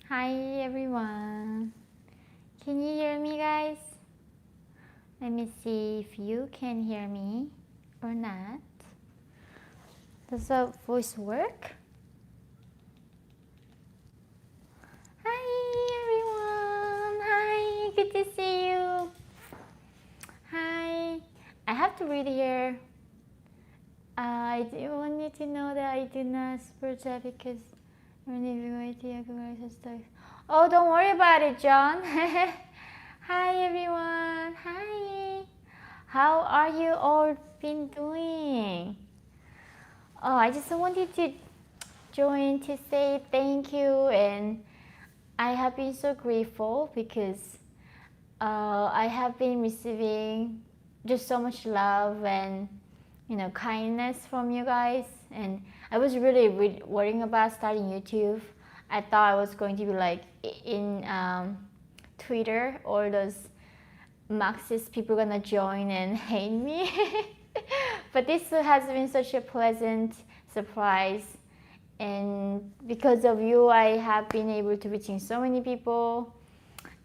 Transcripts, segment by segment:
Hi everyone. Can you hear me, guys? Let me see if you can hear me or not. Does the voice work? Hi everyone. Hi, good to see you. Hi. I have to read here. I do want you to know that I do not support that because oh, don't worry about it, John. Hi everyone. Hi. How are you all been doing? Oh, I just wanted to join to say thank you, and I have been so grateful because I have been receiving just so much love and kindness from you guys, and I was really worrying about starting YouTube. I thought I was going to be like in Twitter, or those Marxist people gonna join and hate me. But this has been such a pleasant surprise, and because of you I have been able to reaching so many people,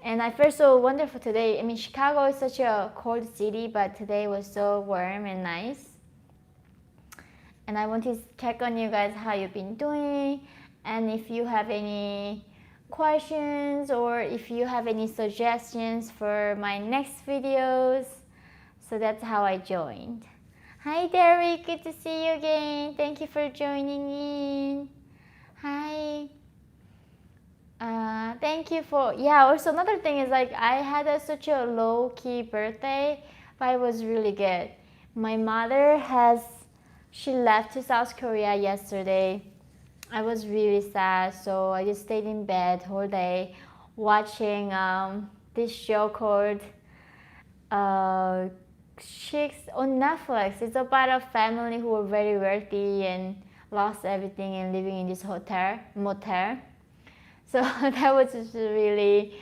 and I feel so wonderful today. I mean, Chicago is such a cold city, but today was so warm and nice. And I want to check on you guys, how you've been doing, and if you have any questions or if you have any suggestions for my next videos. So that's how I joined. Hi Derek, good to see you again. Thank you for joining in. Hi. Thank you for, also another thing is like I had such a low-key birthday, but it was really good. My mother she left to South Korea yesterday. I was really sad, so I just stayed in bed all day watching this show called Chicks on Netflix. It's about a family who were very wealthy and lost everything and living in this motel. So that was just really,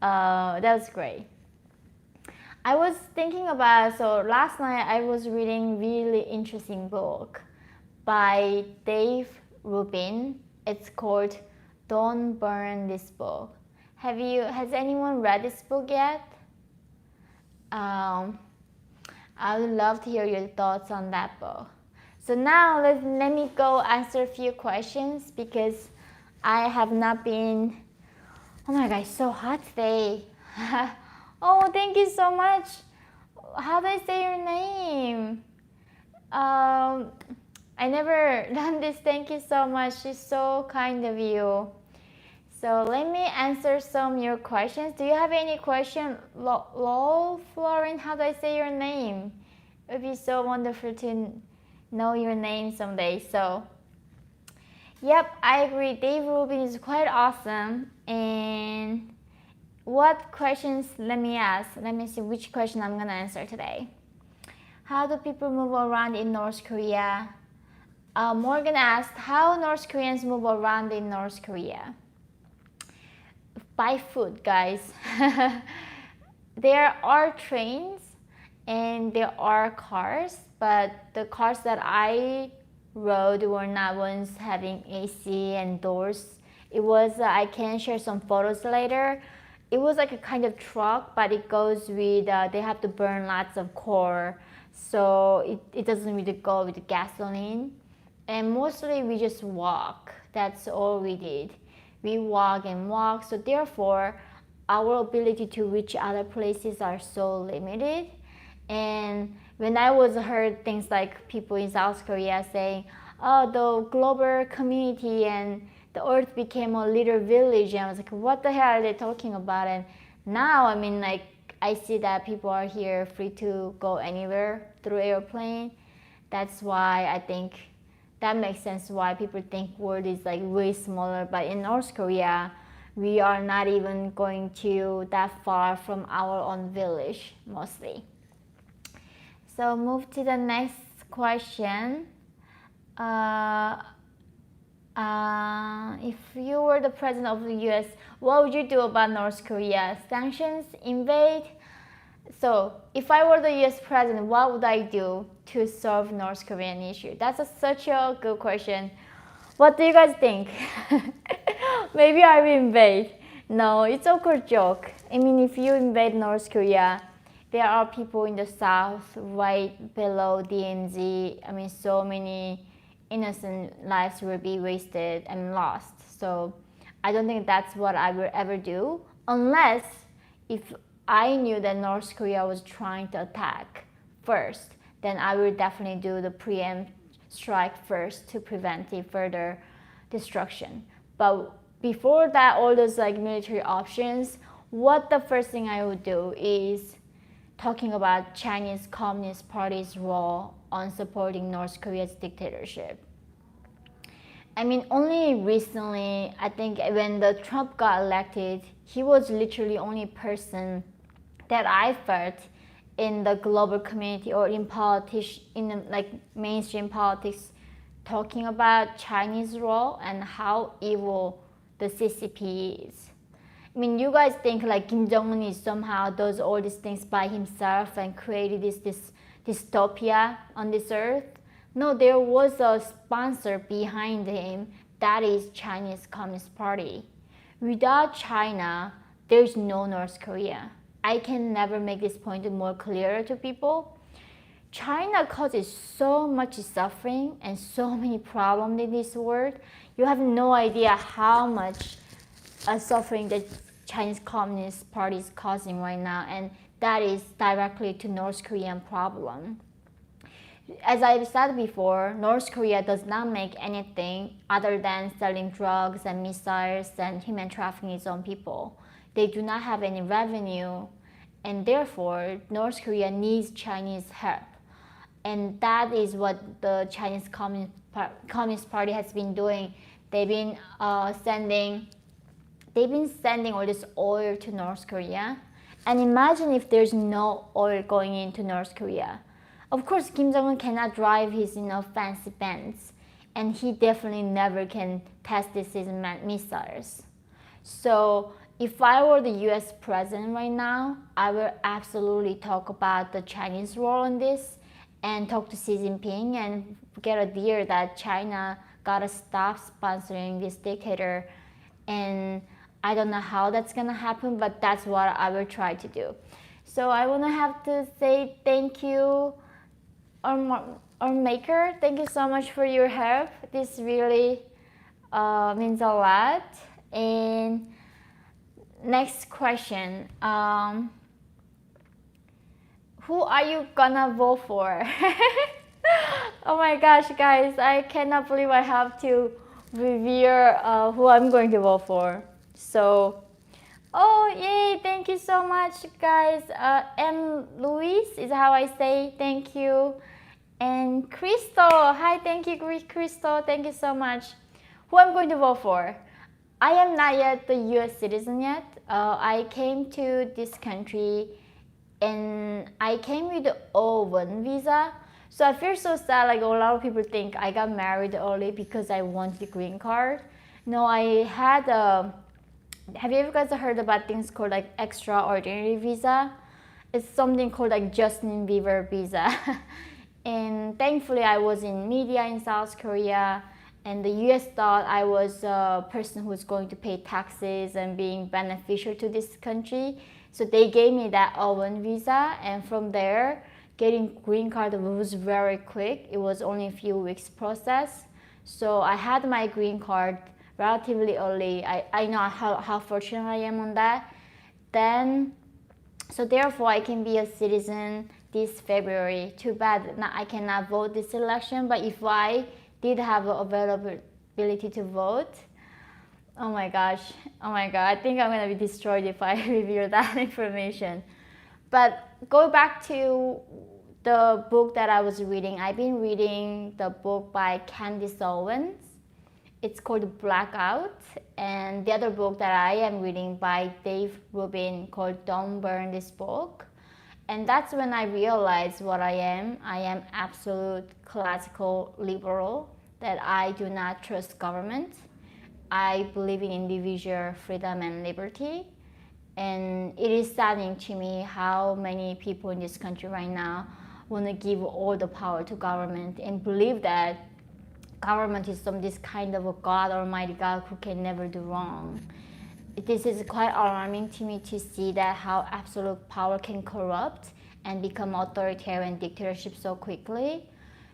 that was great. I was thinking about, so last night I was reading really interesting book by Dave Rubin. It's called Don't Burn This Book. Has anyone read this book yet? I would love to hear your thoughts on that book. So now let me go answer a few questions because I have not been, oh my god, it's so hot today. Oh, thank you so much. How do I say your name? I never done this. Thank you so much. It's so kind of you. So let me answer some of your questions. Do you have any question? Lol, Florin, how do I say your name? It would be so wonderful to know your name someday. So, yep, I agree. Dave Rubin is quite awesome. And what questions, let me ask. Let me see which question I'm going to answer today. How do people move around in North Korea? Morgan asked, how North Koreans move around in North Korea? By foot, guys. There are trains and there are cars, but the cars that I rode were not ones having AC and doors. It was, I can share some photos later. It was like a kind of truck, but it goes with, they have to burn lots of coal, so it doesn't really go with gasoline. And mostly we just walk. That's all we did. We walk and walk, so therefore our ability to reach other places are so limited. And when I was heard things like people in South Korea saying, oh, the global community and the earth became a little village, and I was like, what the hell are they talking about? And now, I mean, like, I see that people are here free to go anywhere through airplane. That's why I think that makes sense why people think world is like way smaller. But in North Korea, we are not even going to that far from our own village, mostly. So move to the next question. If you were the president of the US, what would you do about North Korea? Sanctions, invade? So if I were the US president, what would I do to solve North Korean issue? That's such a good question. What do you guys think? Maybe I will invade. No, it's a good joke. I mean, if you invade North Korea, there are people in the south right below DMZ. I mean, so many innocent lives will be wasted and lost. So I don't think that's what I will ever do, unless if I knew that North Korea was trying to attack first, then I will definitely do the preempt strike first to prevent the further destruction. But before that, all those like military options, what the first thing I would do is talking about Chinese Communist Party's role on supporting North Korea's dictatorship. I mean, only recently, I think when the Trump got elected, he was literally only person that I felt in the global community or in politics, in the, like mainstream politics, talking about Chinese role and how evil the CCP is. I mean, you guys think like Kim Jong-un is somehow does all these things by himself and created this dystopia on this earth. No, there was a sponsor behind him, that is Chinese Communist Party. Without China, there's no North Korea. I can never make this point more clearer to people. China causes so much suffering and so many problems in this world. You have no idea how much suffering that Chinese Communist Party is causing right now, and that is directly to North Korean problem. As I've said before, North Korea does not make anything other than selling drugs and missiles and human trafficking its own people. They do not have any revenue, and therefore North Korea needs Chinese help. And that is what the Chinese Communist Party has been doing. They've been sending all this oil to North Korea. And imagine if there's no oil going into North Korea. Of course, Kim Jong-un cannot drive his fancy Benz, and he definitely never can test his missiles. So if I were the US president right now, I will absolutely talk about the Chinese role in this and talk to Xi Jinping and get a deal that China gotta stop sponsoring this dictator. And I don't know how that's gonna happen, but that's what I will try to do. So I wanna have to say thank you, our maker. Thank you so much for your help. This really means a lot. And next question. Who are you gonna vote for? Oh my gosh, guys, I cannot believe I have to reveal who I'm going to vote for. So, oh yay, thank you so much, guys. M. Luis is how I say thank you. And Crystal, hi, thank you, Crystal, thank you so much. Who I'm going to vote for? I am not yet the US citizen yet. I came to this country and I came with the O1 visa. So I feel so sad, like a lot of people think I got married early because I wanted the green card. No, I had have you ever guys heard about things called like extraordinary visa? It's something called like Justin Bieber visa. And thankfully I was in media in South Korea, and the US thought I was a person who's going to pay taxes and being beneficial to this country. So they gave me that O1 visa, and from there, getting green card was very quick. It was only a few weeks process. So I had my green card relatively early. I know how fortunate I am on that. Then, so therefore I can be a citizen this February. Too bad I cannot vote this election, but if I did have availability to vote, oh my gosh, I think I'm gonna be destroyed if I reveal that information. But go back to the book that I was reading. I've been reading the book by Candice Owens. It's called Blackout. And the other book that I am reading by Dave Rubin called Don't Burn This Book. And that's when I realized what I am. I am absolute classical liberal, that I do not trust government. I believe in individual freedom and liberty. And it is saddening to me how many people in this country right now want to give all the power to government and believe that government is this kind of a God, Almighty God, who can never do wrong. This is quite alarming to me to see that how absolute power can corrupt and become authoritarian dictatorship so quickly.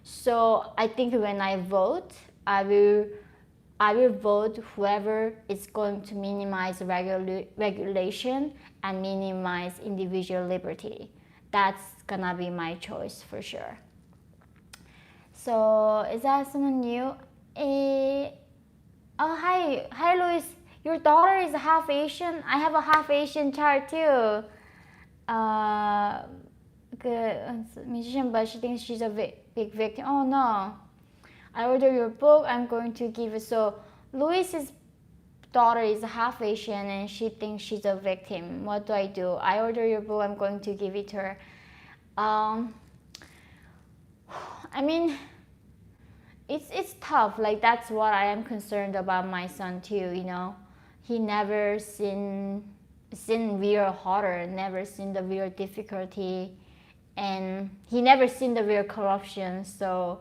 So I think when I vote, I will vote whoever is going to minimize regulation and minimize individual liberty. That's gonna be my choice for sure. So is that someone new? Oh, hi Luis. Your daughter is half Asian. I have a half Asian child too. Good musician, but she thinks she's a big victim. Oh no. I order your book. I'm going to give it. So Luis's daughter is half Asian and she thinks she's a victim. What do? I order your book. I'm going to give it to her. I mean, it's tough. Like that's what I am concerned about my son too. You know, he never seen real horror, never seen the real difficulty, and he never seen the real corruption. So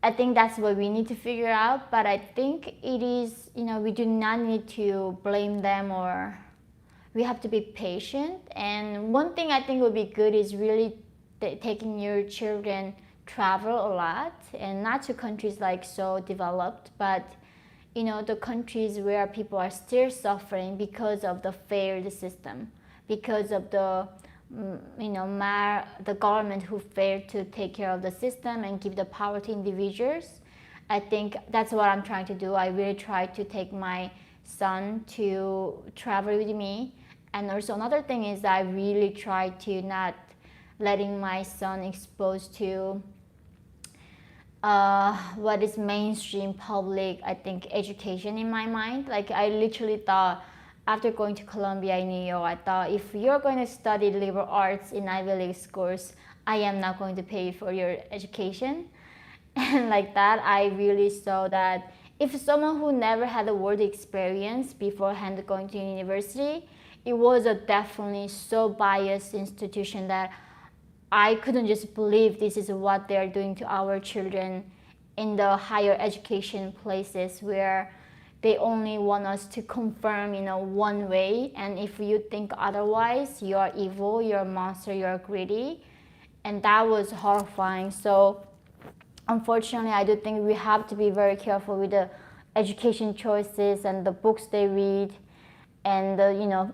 I think that's what we need to figure out. But I think it is, you know, we do not need to blame them, or we have to be patient. And one thing I think would be good is really taking your children travel a lot, and not to countries like so developed, but you know, the countries where people are still suffering because of the failed system, because of the the government who failed to take care of the system and give the power to individuals. I think that's what I'm trying to do. I really try to take my son to travel with me. And also another thing is I really try to not letting my son exposed to what is mainstream public, I think, education in my mind. Like I literally thought after going to Columbia in New York, I thought if you're going to study liberal arts in Ivy League schools, I am not going to pay for your education. And like that, I really saw that if someone who never had a world experience beforehand going to university, it was a definitely so biased institution that I couldn't just believe this is what they're doing to our children in the higher education places where they only want us to confirm, one way. And if you think otherwise, you're evil, you're a monster, you're greedy. And that was horrifying. So unfortunately, I do think we have to be very careful with the education choices and the books they read. And the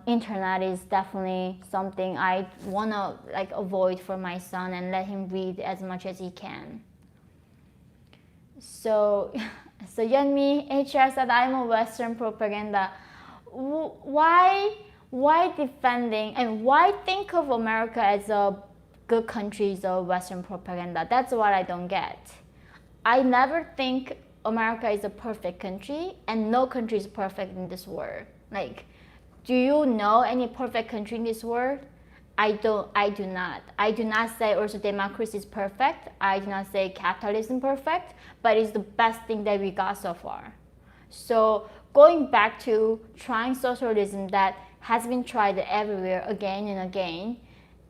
internet is definitely something I want to avoid for my son and let him read as much as he can. So Yeonmi HR said, I'm a Western propaganda. Why defending and why think of America as a good country of Western propaganda? That's what I don't get. I never think America is a perfect country, and no country is perfect in this world. Do you know any perfect country in this world? I do not. I do not say also democracy is perfect. I do not say capitalism perfect, but it's the best thing that we got so far. So going back to trying socialism that has been tried everywhere again and again,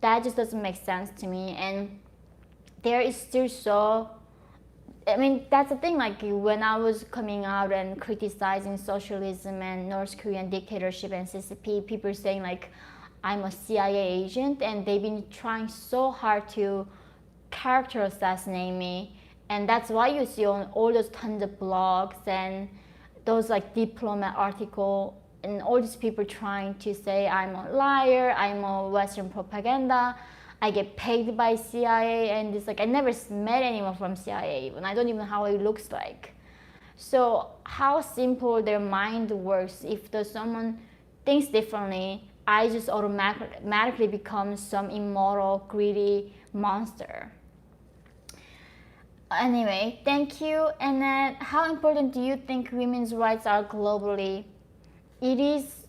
that just doesn't make sense to me. And there is still that's the thing, when I was coming out and criticizing socialism and North Korean dictatorship and CCP, people saying I'm a CIA agent, and they've been trying so hard to character assassinate me. And that's why you see on all those tons of blogs and those diplomat article and all these people trying to say I'm a liar, I'm a Western propaganda, I get paid by CIA, and it's I never met anyone from CIA, and I don't even know how it looks like. So how simple their mind works. If someone thinks differently, I just automatically become some immoral, greedy monster. Anyway, thank you. And then, how important do you think women's rights are globally? It is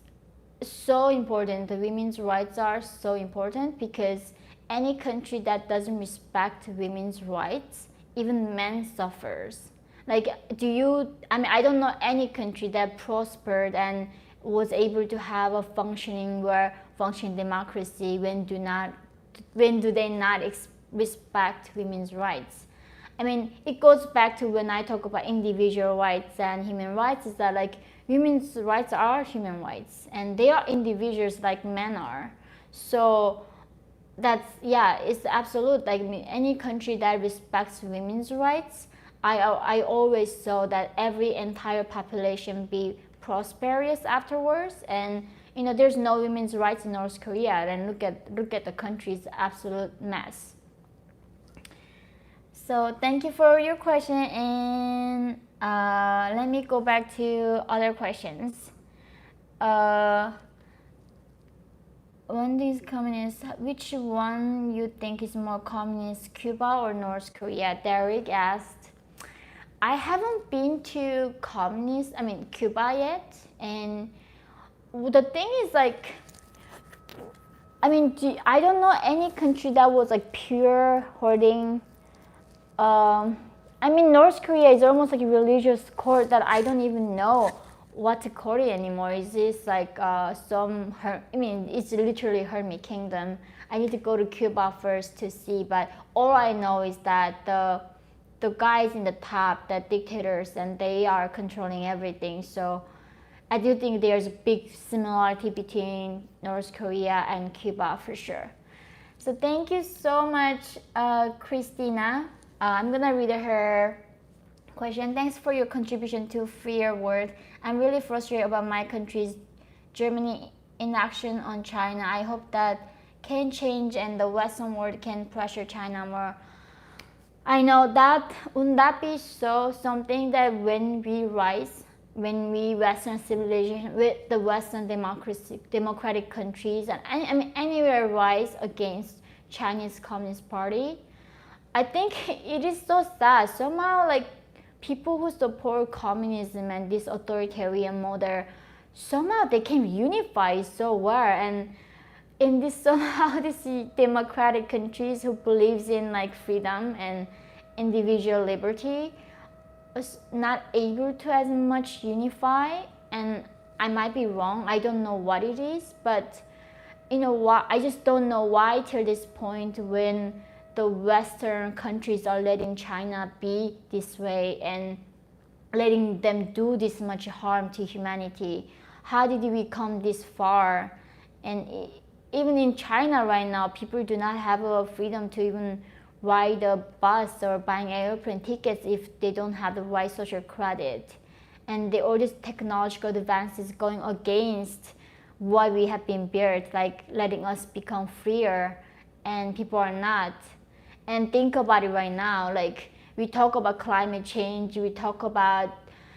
so important. The women's rights are so important because any country that doesn't respect women's rights, even men suffers. I don't know any country that prospered and was able to have a functioning democracy when do they not respect women's rights. I mean, it goes back to when I talk about individual rights and human rights, is that like women's rights are human rights and they are individuals like men are. So that's, yeah, it's absolute. Like any country that respects women's rights, I always saw that every entire population be prosperous afterwards. And you know, there's no women's rights in North Korea, and look at the country's absolute mess. So thank you for your question, and let me go back to other questions. When these communists, which one you think is more communist, Cuba or North Korea? Derek asked. I haven't been to Cuba yet, and the thing is like, I don't know any country that was like pure hoarding. North Korea is almost like a religious court that I don't even know what to call it anymore. Is this like it's literally hermit kingdom. I need to go to Cuba first to see, but all I know is that the guys in the top, the dictators, and they are controlling everything. So I do think there's a big similarity between North Korea and Cuba for sure. So thank you so much, Christina. I'm gonna read her question. Thanks for your contribution to freer world. I'm really frustrated about my country's Germany inaction on China. I hope that can change and the Western world can pressure China more. I know that wouldn't that be something that when we Western civilization with the Western democratic countries and anywhere rise against Chinese Communist Party, I think it is so sad. Somehow, like, people who support communism and this authoritarian model, somehow they can unify so well. And in this somehow this democratic countries who believes in like freedom and individual liberty is not able to as much unify. And I might be wrong. I don't know what it is, but you know what? I just don't know why till this point when the Western countries are letting China be this way and letting them do this much harm to humanity. How did we come this far? And even in China right now, people do not have a freedom to even ride a bus or buying airplane tickets if they don't have the right social credit. And all these technological advances going against what we have been built, like letting us become freer, and people are not. And think about it right now, like we talk about climate change, we talk about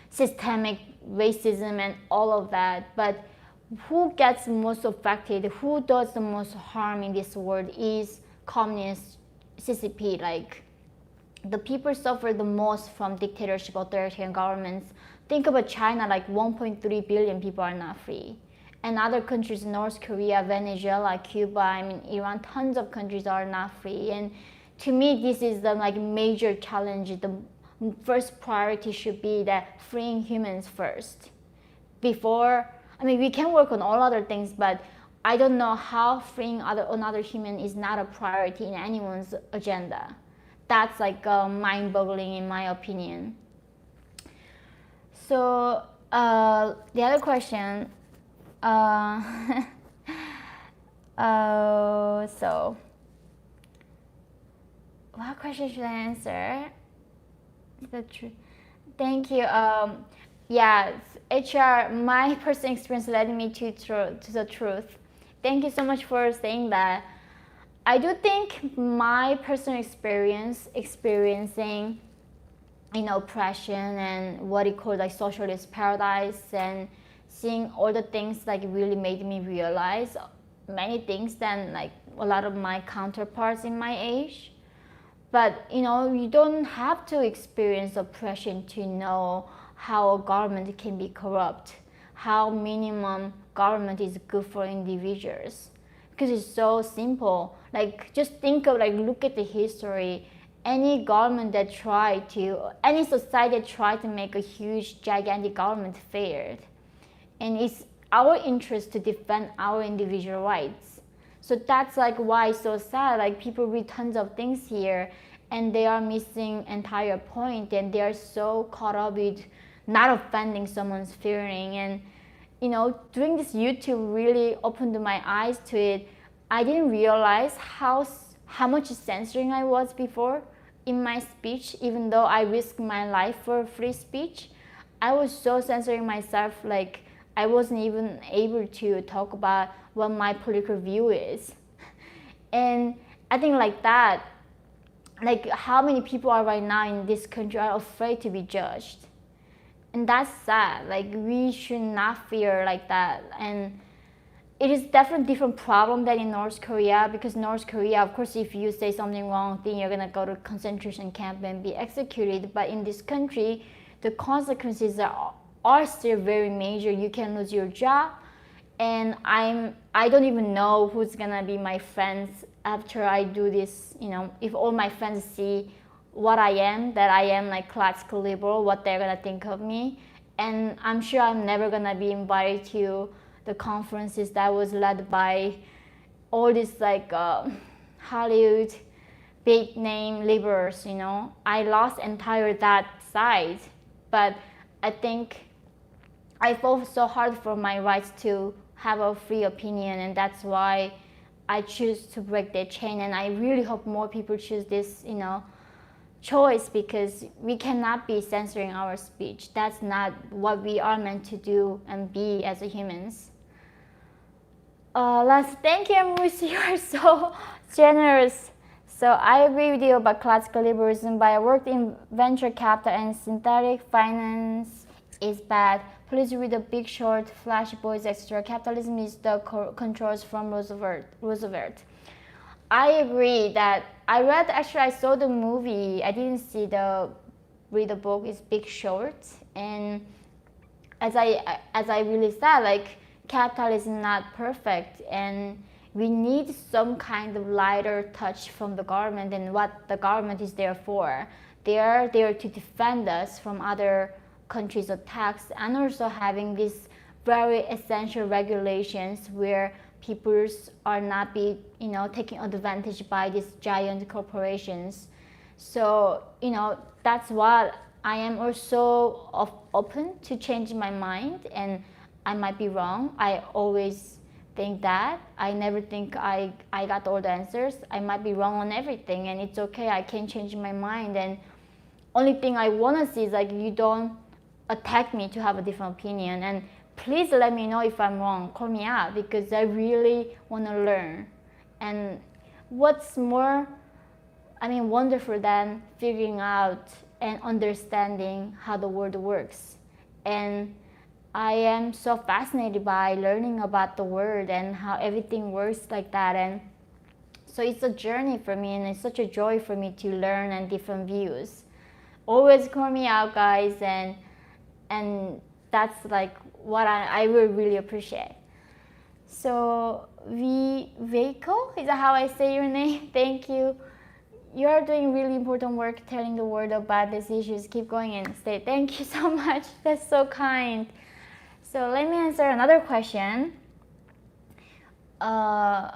systemic racism and all of that, but who gets most affected, who does the most harm in this world is communist CCP. Like the people suffer the most from dictatorship, authoritarian governments. Think about China, like 1.3 billion people are not free. And other countries, North Korea, Venezuela, Cuba, Iran, tons of countries are not free. And to me, this is the like major challenge. The first priority should be that freeing humans first. Before, we can work on all other things, but I don't know how freeing another human is not a priority in anyone's agenda. That's like mind-boggling in my opinion. So the other question. So what question should I answer? The truth. Thank you. Yeah, HR. My personal experience led me to the truth. Thank you so much for saying that. I do think my personal experience experiencing, oppression and what you call like socialist paradise and seeing all the things like really made me realize many things than like a lot of my counterparts in my age. But you don't have to experience oppression to know how a government can be corrupt, how minimum government is good for individuals, because it's so simple. Like just think of look at the history. Any government that any society that tried to make a huge gigantic government failed. And it's our interest to defend our individual rights. So that's like why it's so sad. Like people read tons of things here, and they are missing entire point, and they are so caught up with not offending someone's feeling. And doing this YouTube really opened my eyes to it. I didn't realize how much censoring I was before in my speech. Even though I risked my life for free speech, I was so censoring myself, like I wasn't even able to talk about what my political view is. And I think like that, like how many people are right now in this country are afraid to be judged. And that's sad. Like we should not fear like that. And it is definitely a different problem than in North Korea, because North Korea, of course, if you say something wrong, then you're gonna go to concentration camp and be executed. But in this country, the consequences are still very major. You can lose your job, and I don't even know who's gonna be my friends after I do this. If all my friends see what I am, that I am like classical liberal, what they're gonna think of me. And I'm sure I'm never gonna be invited to the conferences that was led by all these like Hollywood big name liberals. I lost entire that side. But I think I fought so hard for my rights to have a free opinion, and that's why I choose to break that chain. And I really hope more people choose this choice, because we cannot be censoring our speech. That's not what we are meant to do and be as a humans. Last, thank you, Musi. You are so generous. So I agree with you about classical liberalism, but I worked in venture capital, and synthetic finance is bad. Please read The Big Short, Flash Boys, etc. Capitalism is the controls from Roosevelt. I agree that I saw the movie. I didn't read the book. It's Big Short. And as I really said, like capitalism is not perfect, and we need some kind of lighter touch from the government. And what the government is there for, they are there to defend us from other countries' attacks, and also having these very essential regulations where people are not taking advantage by these giant corporations. So that's what I am also open to changing my mind, and I might be wrong. I always think that. I never think I got all the answers. I might be wrong on everything, and it's okay. I can change my mind. And only thing I want to see is like you don't attack me to have a different opinion. And please let me know if I'm wrong. Call me out, because I really want to learn. And what's more, wonderful than figuring out and understanding how the world works. And I am so fascinated by learning about the world and how everything works like that. And so it's a journey for me, and it's such a joy for me to learn and different views. Always call me out, guys, and that's like what I will really appreciate. So Veiko, is that how I say your name? Thank you. You are doing really important work telling the world about these issues. Keep going and stay. Thank you so much. That's so kind. So let me answer another question. So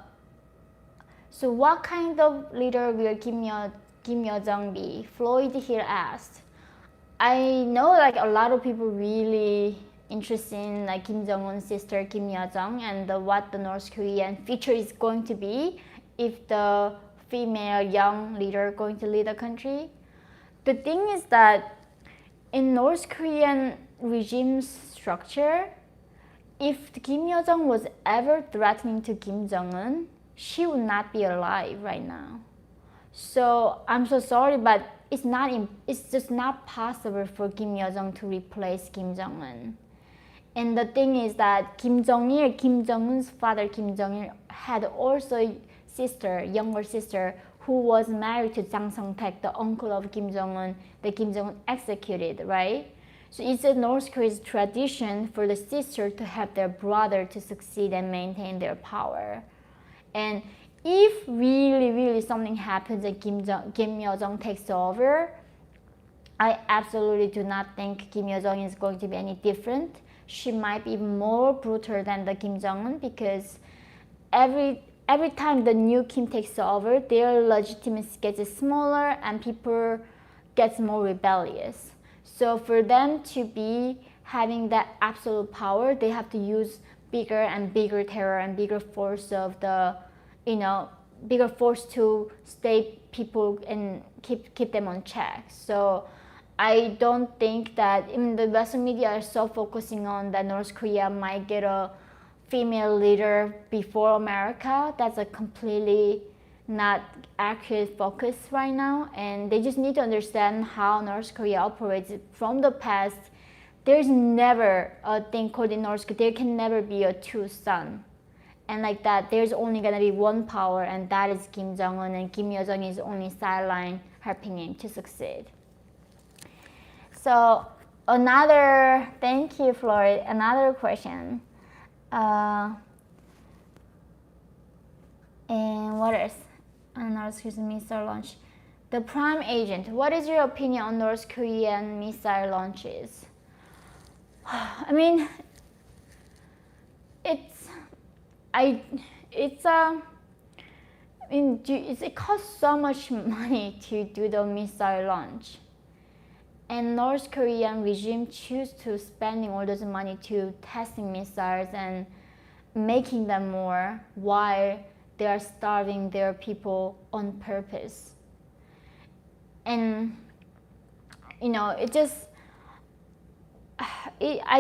what kind of leader will Kim Yo-jong be? Floyd here asked. I know like a lot of people really interested in like Kim Jong-un's sister Kim Yo-jong, and what the North Korean future is going to be if the female young leader going to lead the country. The thing is that in North Korean regime's structure, if Kim Yo-jong was ever threatening to Kim Jong-un, she would not be alive right now. So I'm so sorry, but it's just not possible for Kim Yo-jong to replace Kim Jong-un. And the thing is that Kim Jong-il, Kim Jong-un's father Kim Jong-il, had also a younger sister, who was married to Jang Song-taek, the uncle of Kim Jong-un, that Kim Jong-un executed, right? So it's a North Korea's tradition for the sister to help their brother to succeed and maintain their power. And if really something happens and Kim Yo-jong takes over, I absolutely do not think Kim Yo-jong is going to be any different. She might be more brutal than the Kim Jong-un, because every time the new Kim takes over, their legitimacy gets smaller and people gets more rebellious. So for them to be having that absolute power, they have to use bigger and bigger terror and bigger force of the, bigger force to stay people and keep them on check. So I don't think that even the Western media are so focusing on that North Korea might get a female leader before America. That's a completely not accurate focus right now, and they just need to understand how North Korea operates from the past. There's never a thing called in North Korea. There can never be a two sun, and like that, there's only gonna be one power, and that is Kim Jong-un, and Kim Yo-jong is only sideline helping him to succeed. So thank you, Floyd. Another question. And what else? North Korean missile launch. The prime agent. What is your opinion on North Korean missile launches? I mean, it costs so much money to do the missile launch, and North Korean regime choose to spending all this money to testing missiles and making them more while they are starving their people on purpose. And I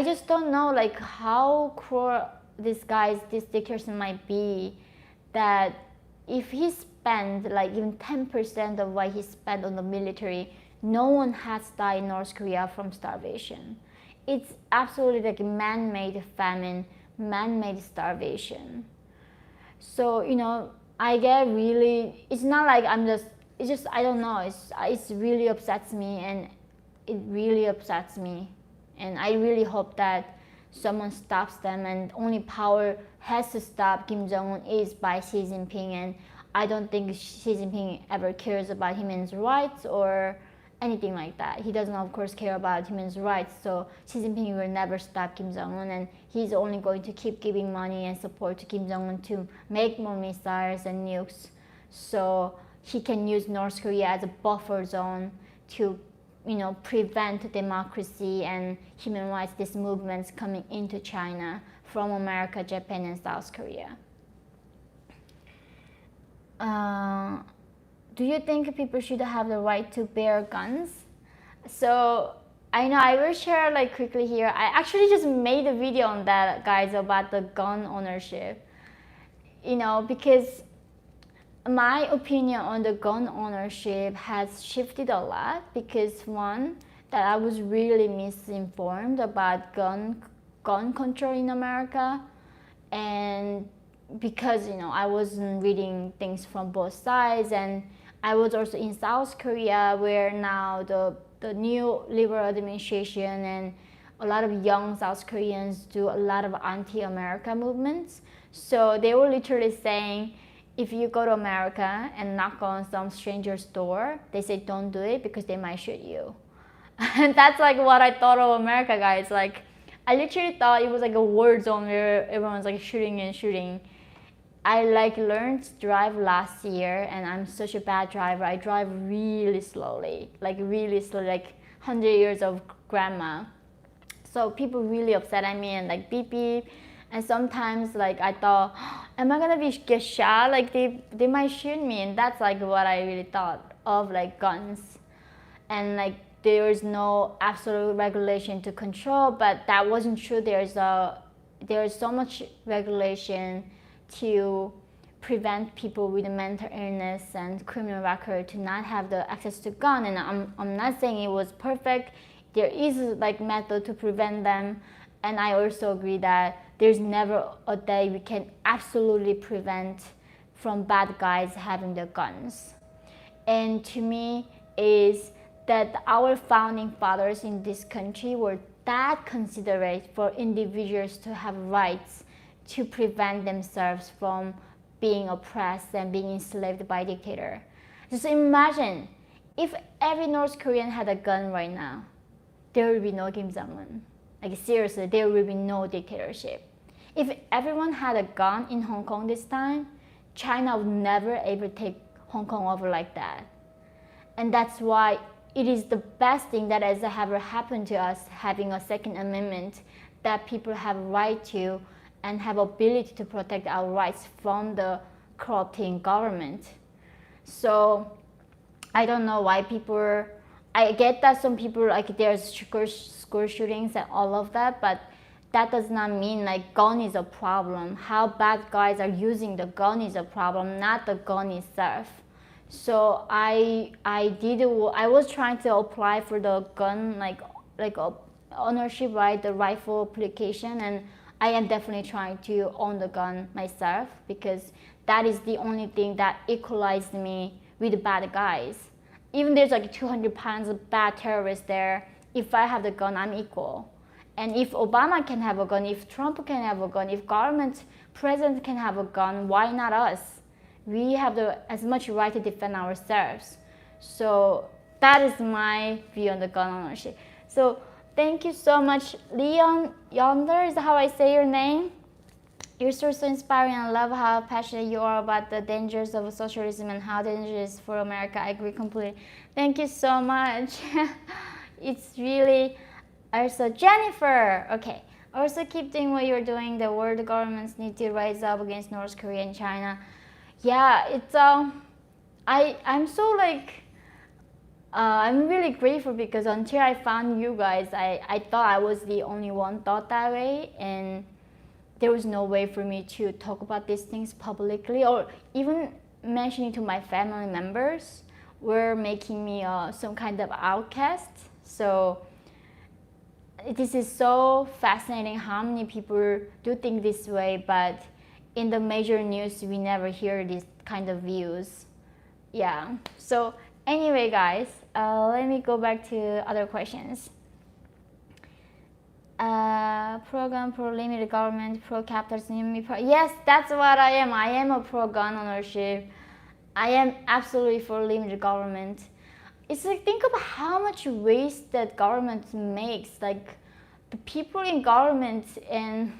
just don't know like how cruel this dictator might be, that if he spent like even 10% of what he spent on the military, no one has died in North Korea from starvation. It's absolutely like a man-made famine, man-made starvation. So I get really, it's not like it's just I don't know, it's really upsets me, and it really upsets me, and I really hope that someone stops them, and only power has to stop Kim Jong-un is by Xi Jinping, and I don't think Xi Jinping ever cares about human rights or anything like that. He doesn't of course care about human rights, so Xi Jinping will never stop Kim Jong-un, and he's only going to keep giving money and support to Kim Jong-un to make more missiles and nukes, so he can use North Korea as a buffer zone to prevent democracy and human rights, these movements coming into China from America, Japan, and South Korea. Do you think people should have the right to bear guns? So I know I will share like quickly here. I actually just made a video on that, guys, about the gun ownership. Because my opinion on the gun ownership has shifted a lot, because one, that I was really misinformed about gun control in America, and because I wasn't reading things from both sides, and I was also in South Korea, where now the new liberal administration and a lot of young South Koreans do a lot of anti-America movements. So they were literally saying, if you go to America and knock on some stranger's door, they say don't do it because they might shoot you. And that's like what I thought of America, guys. Like, I literally thought it was like a war zone where everyone's like shooting and shooting. I learned to drive last year, and I'm such a bad driver. I drive really slowly, like 100 years of grandma. So people really upset at me and like beep beep. And sometimes like I thought, am I gonna get shot? Like they might shoot me, and that's like what I really thought of like guns. And like there is no absolute regulation to control, but that wasn't true. There's so much regulation to prevent people with a mental illness and criminal record to not have the access to gun. And I'm not saying it was perfect. There is like method to prevent them, and I also agree that there's never a day we can absolutely prevent from bad guys having their guns. And to me is that our founding fathers in this country were that considerate for individuals to have rights to prevent themselves from being oppressed and being enslaved by a dictator. Just imagine if every North Korean had a gun right now, there would be no Kim Jong-un. Like seriously, there will be no dictatorship. If everyone had a gun in Hong Kong this time, China would never ever take Hong Kong over like that. And that's why it is the best thing that has ever happened to us, having a Second Amendment, that people have right to and have ability to protect our rights from the corrupting government. So I don't know why people, I get that some people, like, there's school shootings and all of that, but that does not mean like gun is a problem. How bad guys are using the gun is a problem, not the gun itself. So I was trying to apply for the gun, like ownership, right, the rifle application, and I am definitely trying to own the gun myself, because that is the only thing that equalized me with the bad guys. Even there's like 200 pounds of bad terrorists there, if I have the gun, I'm equal. And if Obama can have a gun, if Trump can have a gun, if president can have a gun, why not us? We have as much right to defend ourselves. So that is my view on the gun ownership. So thank you so much, Leon Yonder, is how I say your name. You're so inspiring. I love how passionate you are about the dangers of socialism and how dangerous it is for America. I agree completely. Thank you so much. It's really also Jennifer. Okay. Also keep doing what you're doing. The world governments need to rise up against North Korea and China. Yeah, it's I'm so like I'm really grateful, because until I found you guys, I thought I was the only one thought that way, and there was no way for me to talk about these things publicly, or even mentioning to my family members were making me some kind of outcast. So this is so fascinating how many people do think this way, but in the major news we never hear these kind of views. Yeah, so anyway guys, let me go back to other questions. Pro-gun, pro-limited government, pro-capitalism. Yes, that's what I am. I am a pro-gun ownership. I am absolutely for limited government. It's like, think about how much waste that government makes. Like, the people in government, and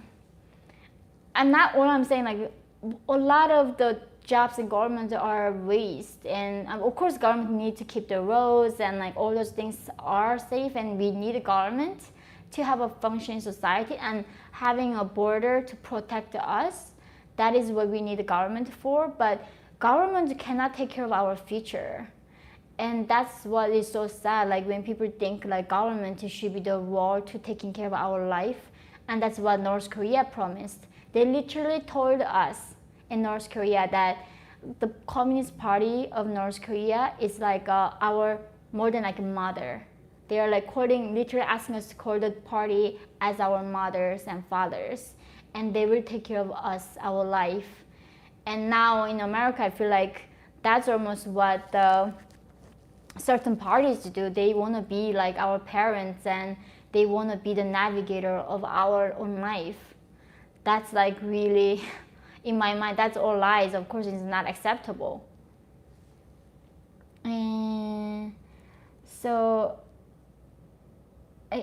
I'm not what I'm saying, like, a lot of the jobs in government are waste, and of course government needs to keep the roads and like all those things are safe, and we need a government to have a functioning society and having a border to protect us. That is what we need the government for, but government cannot take care of our future. And that's what is so sad, like when people think like government should be the role to taking care of our life, and that's what North Korea promised. They literally told us in North Korea that the Communist Party of North Korea is like our more than like a mother. They are like literally asking us to call the party as our mothers and fathers, and they will take care of us, our life. And now in America, I feel like that's almost what the certain parties do. They want to be like our parents, and they want to be the navigator of our own life. That's like really, in my mind, that's all lies. Of course, it's not acceptable. And so,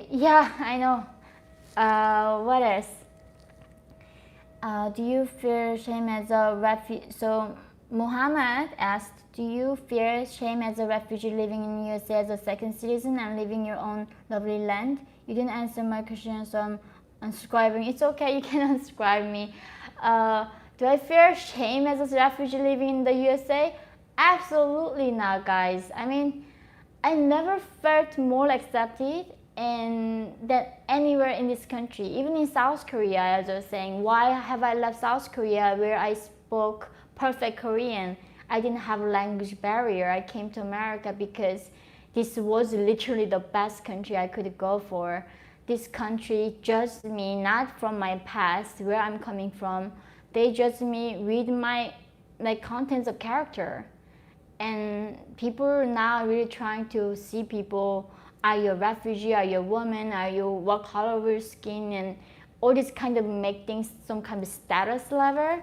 yeah, I know. What else? Do you fear shame as a refugee? So Muhammad asked, do you fear shame as a refugee living in the USA as a second citizen and living your own lovely land? You didn't answer my question, so I'm unsubscribing. It's okay, you can unsubscribe me. Do I fear shame as a refugee living in the USA? Absolutely not, guys. I mean, I never felt more accepted than anywhere in this country. Even in South Korea, I was saying, why have I left South Korea where I spoke perfect Korean? I didn't have a language barrier. I came to America because this was literally the best country I could go for. This country judged me not from my past, where I'm coming from. They judged me with my contents of character. And people are now really trying to see people, are you a refugee, are you a woman, are you what color of your skin, and all this kind of make things some kind of status level.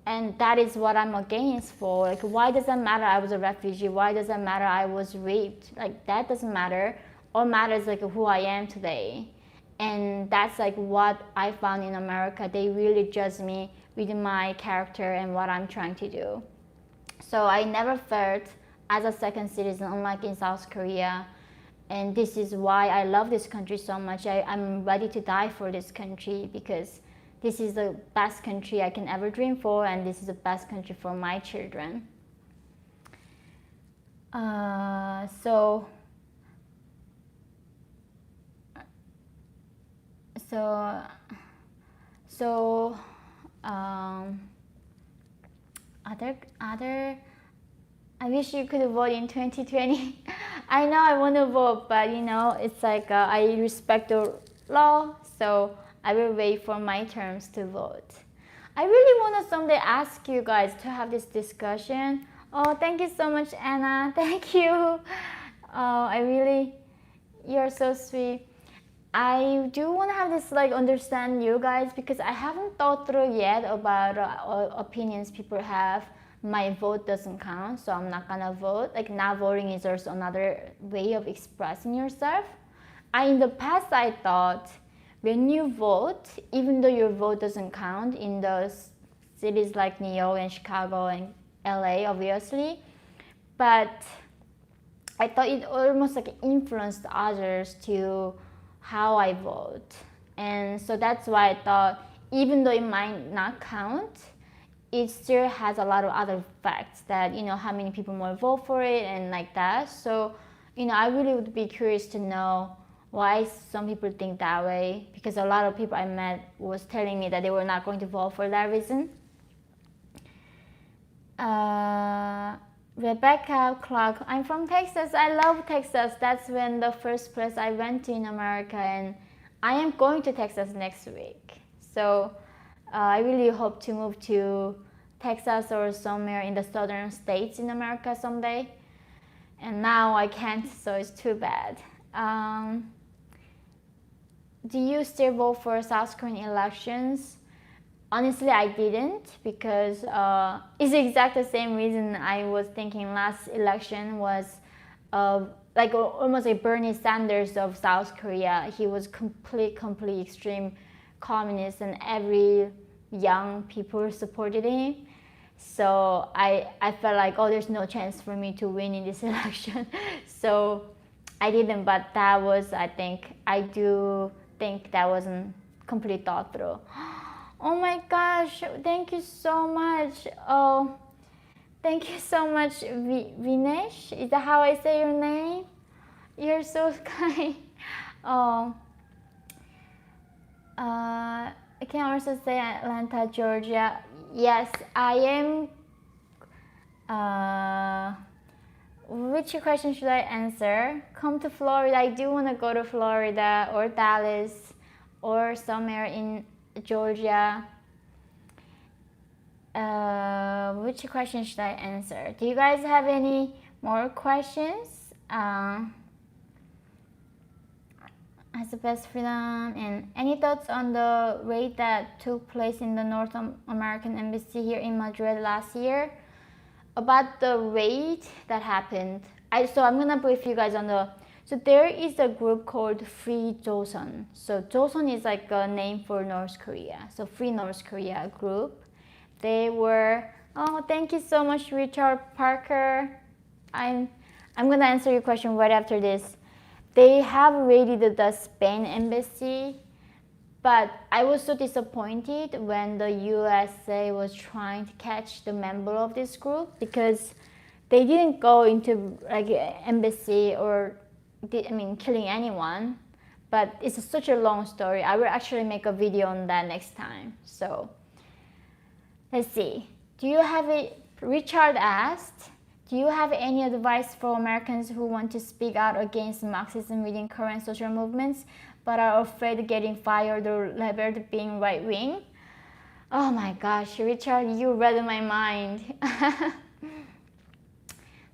And that is what I'm against for. Like, why does it matter I was a refugee? Why does it matter I was raped? Like, that doesn't matter. All matters like who I am today. And that's like what I found in America. They really judge me with my character and what I'm trying to do. So I never felt as a second citizen, unlike in South Korea. And this is why I love this country so much. I'm ready to die for this country, because this is the best country I can ever dream for, and this is the best country for my children. So other I wish you could vote in 2020. I know I want to vote, but it's like I respect the law, so I will wait for my terms to vote. I really want to someday ask you guys to have this discussion. Oh, thank you so much, Anna. Thank you. You're so sweet. I do want to have this understand you guys, because I haven't thought through yet about opinions people have. My vote doesn't count, so I'm not gonna vote. Not voting is also another way of expressing yourself. In the past, I thought when you vote, even though your vote doesn't count in the cities like New York and Chicago and LA, obviously, but I thought it almost influenced others to how I vote. And so that's why I thought, even though it might not count, it still has a lot of other facts that, how many people more vote for it and like that. So, I really would be curious to know why some people think that way, because a lot of people I met was telling me that they were not going to vote for that reason. Rebecca Clark, I'm from Texas. I love Texas. That's when the first place I went to in America, and I am going to Texas next week. So I really hope to move to Texas or somewhere in the southern states in America someday. And now I can't, so it's too bad. Do you still vote for South Korean elections? Honestly, I didn't, because it's exactly the same reason I was thinking last election was almost like Bernie Sanders of South Korea. He was complete extreme communist, and every young people supported him. So I felt like, oh, there's no chance for me to win in this election. So I didn't, but that was, I do think that wasn't completely thought through. Oh my gosh, thank you so much. Oh, thank you so much, Vinesh. Is that how I say your name? You're so kind. Oh. I can also say Atlanta, Georgia. Yes, I am. Which question should I answer? Come to Florida. I do want to go to Florida or Dallas or somewhere in Georgia. Which question should I answer? Do you guys have any more questions? Has the best freedom, and any thoughts on the raid that took place in the North American embassy here in Madrid last year? About the raid that happened, so I'm gonna brief you guys on so there is a group called Free Joseon. So Joseon is like a name for North Korea. So Free North Korea group. They were, oh, thank you so much, Richard Parker. I'm gonna answer your question right after this. They have raided the Spain embassy, but I was so disappointed when the USA was trying to catch the member of this group, because they didn't go into embassy or killing anyone. But it's such a long story. I will actually make a video on that next time. So let's see. Richard asked, do you have any advice for Americans who want to speak out against Marxism within current social movements but are afraid of getting fired or labeled being right-wing? Oh my gosh, Richard, you read my mind.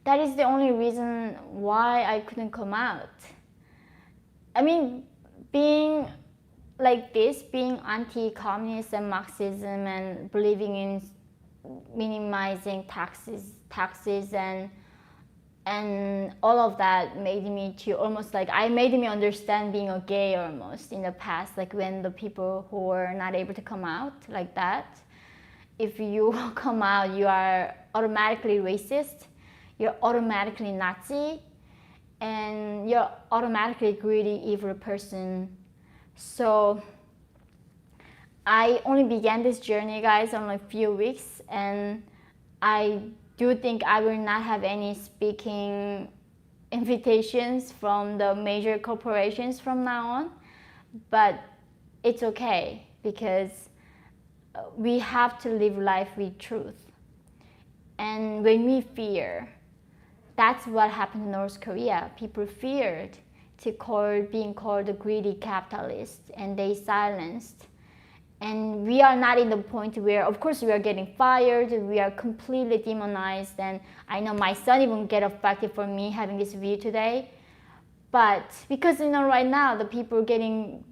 That is the only reason why I couldn't come out. Being like this, being anti-communist and Marxism and believing in minimizing taxes and And all of that made me to almost like, I made me understand being a gay almost in the past, like when the people who were not able to come out like that, if you come out, you are automatically racist, you're automatically Nazi, and you're automatically a greedy, evil person. So I only began this journey, guys, on a few weeks, and I do think I will not have any speaking invitations from the major corporations from now on, but it's okay because we have to live life with truth. And when we fear, that's what happened in North Korea. People feared being called a greedy capitalist, and they silenced. And we are not in the point where, of course, we are getting fired, we are completely demonized, and I know my son even get affected for me having this view today. But because, right now, the people are getting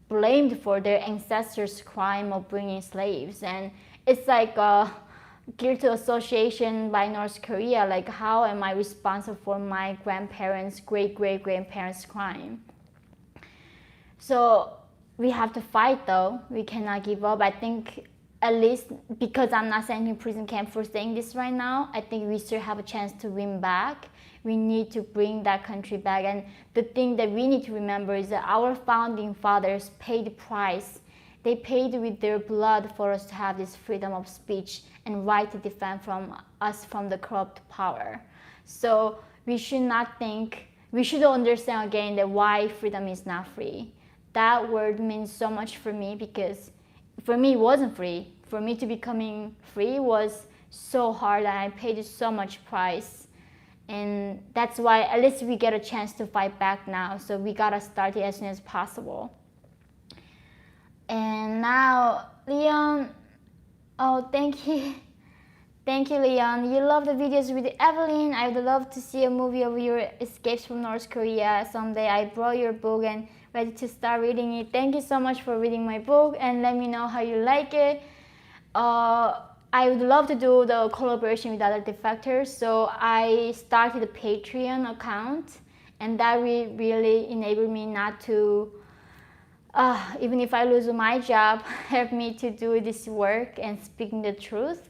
blamed for their ancestors' crime of bringing slaves, and it's like a guilty association by North Korea, like how am I responsible for my grandparents, great-great-grandparents' crime? So we have to fight though. We cannot give up. I think, at least because I'm not sent in prison camp for saying this right now, I think we still have a chance to win back. We need to bring that country back. And the thing that we need to remember is that our founding fathers paid the price. They paid with their blood for us to have this freedom of speech and right to defend us from the corrupt power. So we should understand again that why freedom is not free. That word means so much for me because for me it wasn't free. For me to becoming free was so hard and I paid so much price. And that's why at least we get a chance to fight back now. So we gotta start it as soon as possible. And now, Leon, oh, thank you. Thank you, Leon. You love the videos with Evelyn. I would love to see a movie of your escapes from North Korea someday. I brought your book and ready to start reading it. Thank you so much for reading my book and let me know how you like it. I would love to do the collaboration with other defectors, so I started a Patreon account, and that really enabled me not to, even if I lose my job, help me to do this work and speaking the truth.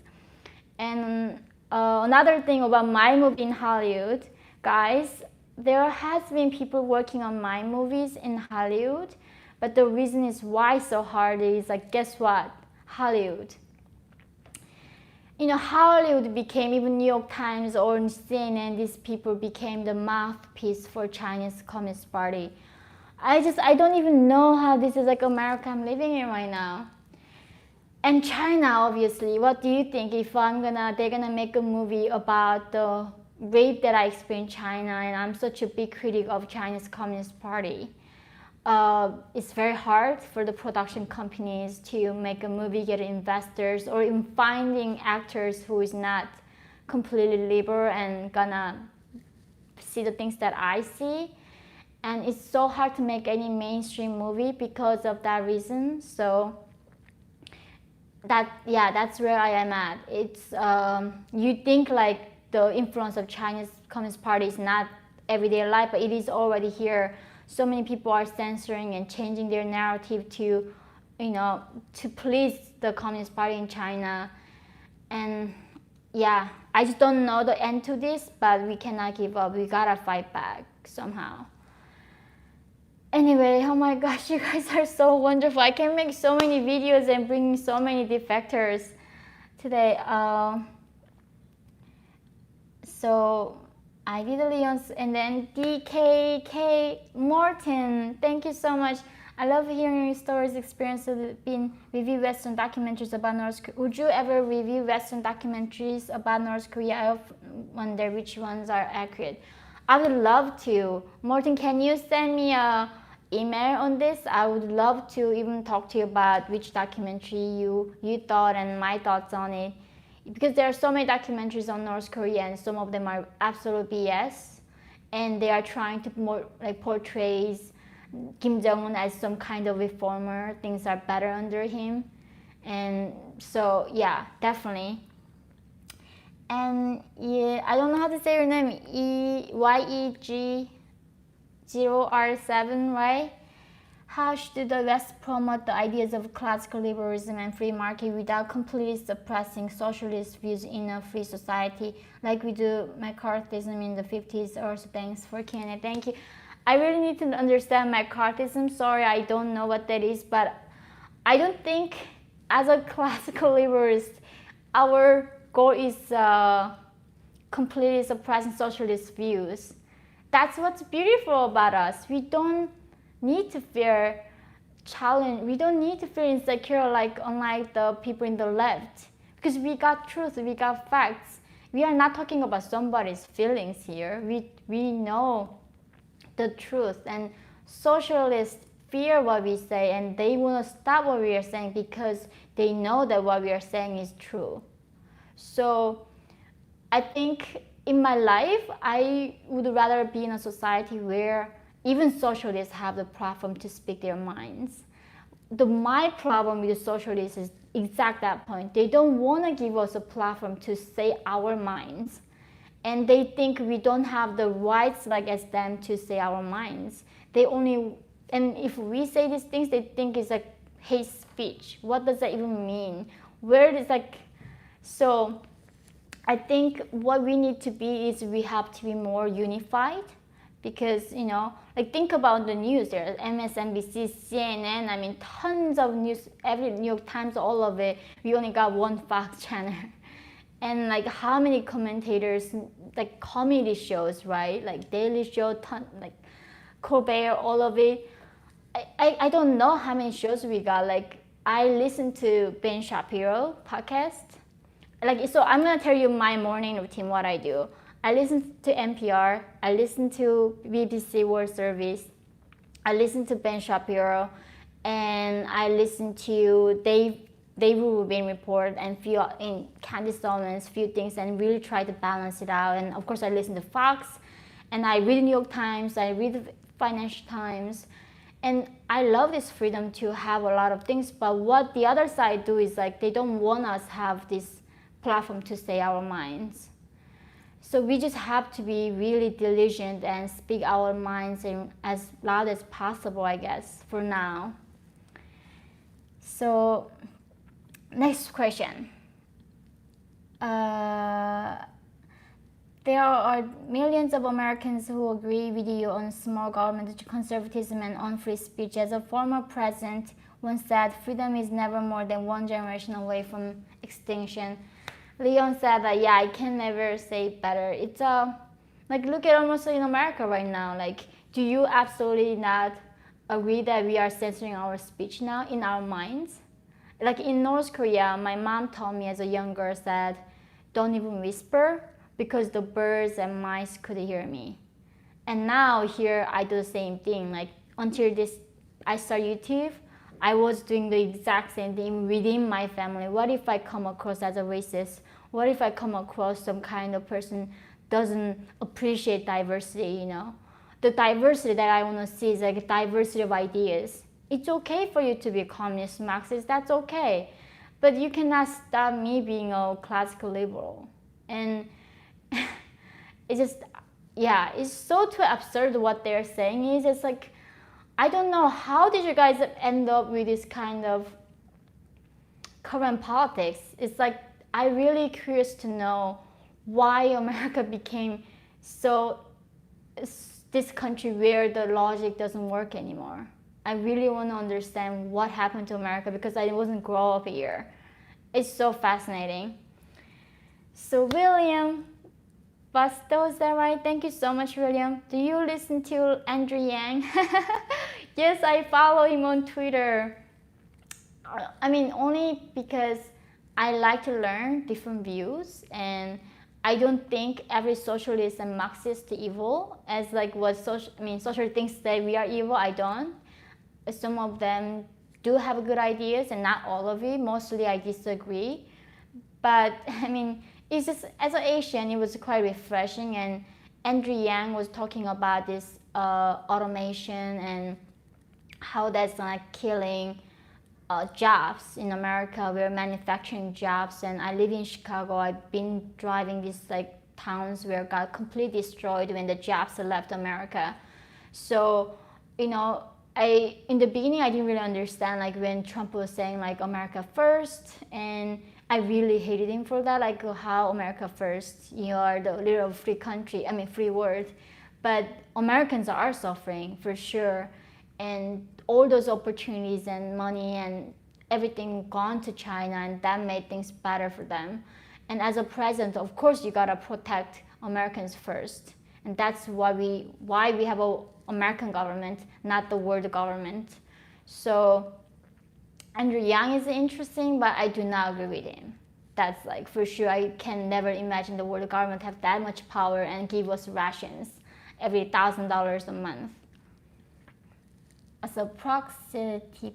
And another thing about my movie in Hollywood, guys, there has been people working on my movies in Hollywood, but the reason is why so hard is like, guess what? Hollywood. Hollywood became, even New York Times or CNN, these people became the mouthpiece for Chinese Communist Party. I don't even know how this is like America I'm living in right now. And China, obviously, what do you think if they're gonna make a movie about the rape that I experienced in China, and I'm such a big critic of Chinese Communist Party. It's very hard for the production companies to make a movie, get investors, or even finding actors who is not completely liberal and gonna see the things that I see. And it's so hard to make any mainstream movie because of that reason. So that's where I am at. It's you think like the influence of Chinese Communist Party is not everyday life, but it is already here. So many people are censoring and changing their narrative to, to please the Communist Party in China. And yeah, I just don't know the end to this, but we cannot give up. We gotta fight back somehow. Anyway, oh my gosh, you guys are so wonderful. I can make so many videos and bring so many defectors today. So I did the Leon's, and then DKK Morton, thank you so much. I love hearing your stories, experiences being review Western documentaries about North Korea. Would you ever review Western documentaries about North Korea? I wonder which ones are accurate. I would love to. Morton, can you send me a email on this? I would love to even talk to you about which documentary you thought and my thoughts on it. Because there are so many documentaries on North Korea and some of them are absolute BS. And they are trying to portray Kim Jong-un as some kind of reformer. Things are better under him. And so, yeah, definitely. And yeah, I don't know how to say your name. YEG0R7, right? How should the West promote the ideas of classical liberalism and free market without completely suppressing socialist views in a free society, like we do McCarthyism in the 50s? Also, thanks for Q&A. Thank you. I really need to understand McCarthyism. Sorry, I don't know what that is, but I don't think, as a classical liberalist, our goal is completely suppressing socialist views. That's what's beautiful about us. We don't need to fear challenge. We don't need to feel insecure like unlike the people in the left, because we got truth, we got facts. We are not talking about somebody's feelings here. We know the truth, and socialists fear what we say and they want to stop what we are saying because they know that what we are saying is true. So I think in my life, I would rather be in a society where even socialists have the platform to speak their minds. My problem with the socialists is exact that point. They don't want to give us a platform to say our minds. And they think we don't have the rights like as them to say our minds. And if we say these things, they think it's like hate speech. What does that even mean? So I think what we need to be is we have to be more unified, because, like think about the news. There's MSNBC, CNN, I mean tons of news, every New York Times, all of it. We only got one Fox channel. And like how many commentators, like comedy shows, right? Like Daily Show, like Colbert, all of it. I don't know how many shows we got. Like I listen to Ben Shapiro podcast. So I'm gonna tell you my morning routine, what I do. I listen to NPR, I listen to BBC World Service, I listen to Ben Shapiro, and I listen to David Rubin report and Candace Owens, few things, and really try to balance it out. And of course I listen to Fox, and I read the New York Times, I read the Financial Times, and I love this freedom to have a lot of things. But what the other side do is like they don't want us have this platform to say our minds. So we just have to be really diligent and speak our minds in as loud as possible, I guess, for now. So next question. There are millions of Americans who agree with you on small government, conservatism, and on free speech. As a former president once said, freedom is never more than one generation away from extinction. Leon said that, yeah, I can never say it better. It's like look at almost in America right now. Like, do you absolutely not agree that we are censoring our speech now in our minds? Like in North Korea, my mom told me as a young girl said, don't even whisper because the birds and mice could hear me. And now here I do the same thing. Like until I start YouTube, I was doing the exact same thing within my family. What if I come across as a racist? What if I come across some kind of person doesn't appreciate diversity, The diversity that I want to see is like a diversity of ideas. It's okay for you to be a communist, Marxist, that's okay. But you cannot stop me being a classical liberal. And it's just, yeah, it's so too absurd what they're saying is. It's like, I don't know, how did you guys end up with this kind of current politics? It's like, I'm really curious to know why America became this country where the logic doesn't work anymore. I really want to understand what happened to America because I wasn't grow up here. It's so fascinating. So William Busto, is that right? Thank you so much, William. Do you listen to Andrew Yang? Yes, I follow him on Twitter. I mean, only because I like to learn different views, and I don't think every socialist and Marxist is evil, as like what social thinks that we are evil. I don't. Some of them do have good ideas, and not all of it. Mostly I disagree. But I mean, it's just, as an Asian, it was quite refreshing. And Andrew Yang was talking about this automation and how that's like killing jobs in America. We're manufacturing jobs, and I live in Chicago. I've been driving these like towns where got completely destroyed when the jobs left America. So, you know, I in the beginning I didn't really understand like when Trump was saying like America first, and I really hated him for that. Like how America first? You are the leader of free country. I mean free world, but Americans are suffering for sure, and all those opportunities and money and everything gone to China, and that made things better for them. And as a president, of course, you gotta protect Americans first, and that's why we have a American government, not the world government. So Andrew Yang is interesting, but I do not agree with him. That's like for sure. I can never imagine the world government have that much power and give us rations every $1,000 a month. So Proxity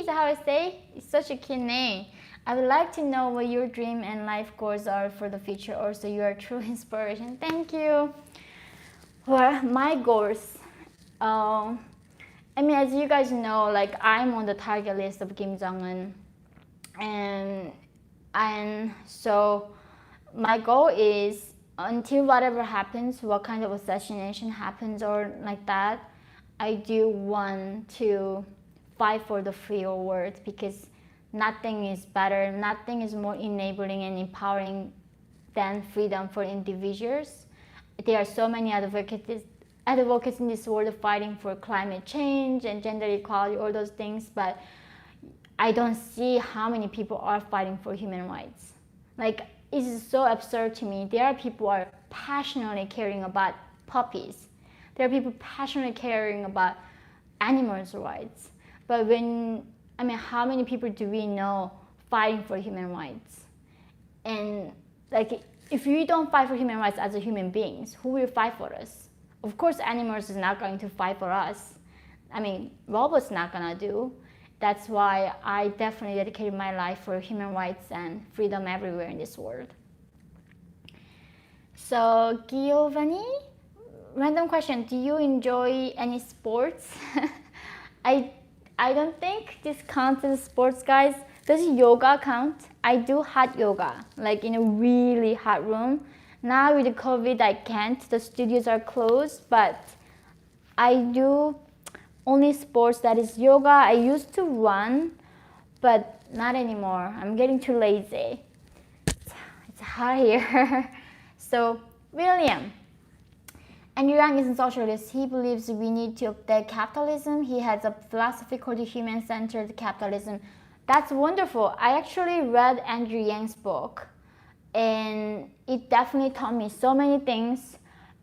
is that how I say? It's such a cute name. I would like to know what your dream and life goals are for the future. Also, you are true inspiration. Thank you. Well, my goals. I mean, as you guys know, like I'm on the target list of Kim Jong-un, and so my goal is until whatever happens, what kind of assassination happens or like that, I do want to fight for the free world, because nothing is better, nothing is more enabling and empowering than freedom for individuals. There are so many advocates in this world fighting for climate change and gender equality, all those things, but I don't see how many people are fighting for human rights. Like, it is so absurd to me. There are people who are passionately caring about puppies. There are people passionately caring about animals' rights. But how many people do we know fighting for human rights? And like, if we don't fight for human rights as a human beings, who will fight for us? Of course, animals is not going to fight for us. I mean, robots not gonna do. That's why I definitely dedicated my life for human rights and freedom everywhere in this world. So, Giovanni, random question: do you enjoy any sports? I don't think this counts as sports, guys. Does yoga count? I do hot yoga, like in a really hot room. Now with the COVID, I can't. The studios are closed, but I do only sports that is yoga. I used to run, but not anymore. I'm getting too lazy. It's hot here. So, William. And Yang isn't socialist. He believes we need to update capitalism. He has a philosophy called human-centered capitalism. That's wonderful. I actually read Andrew Yang's book, and it definitely taught me so many things.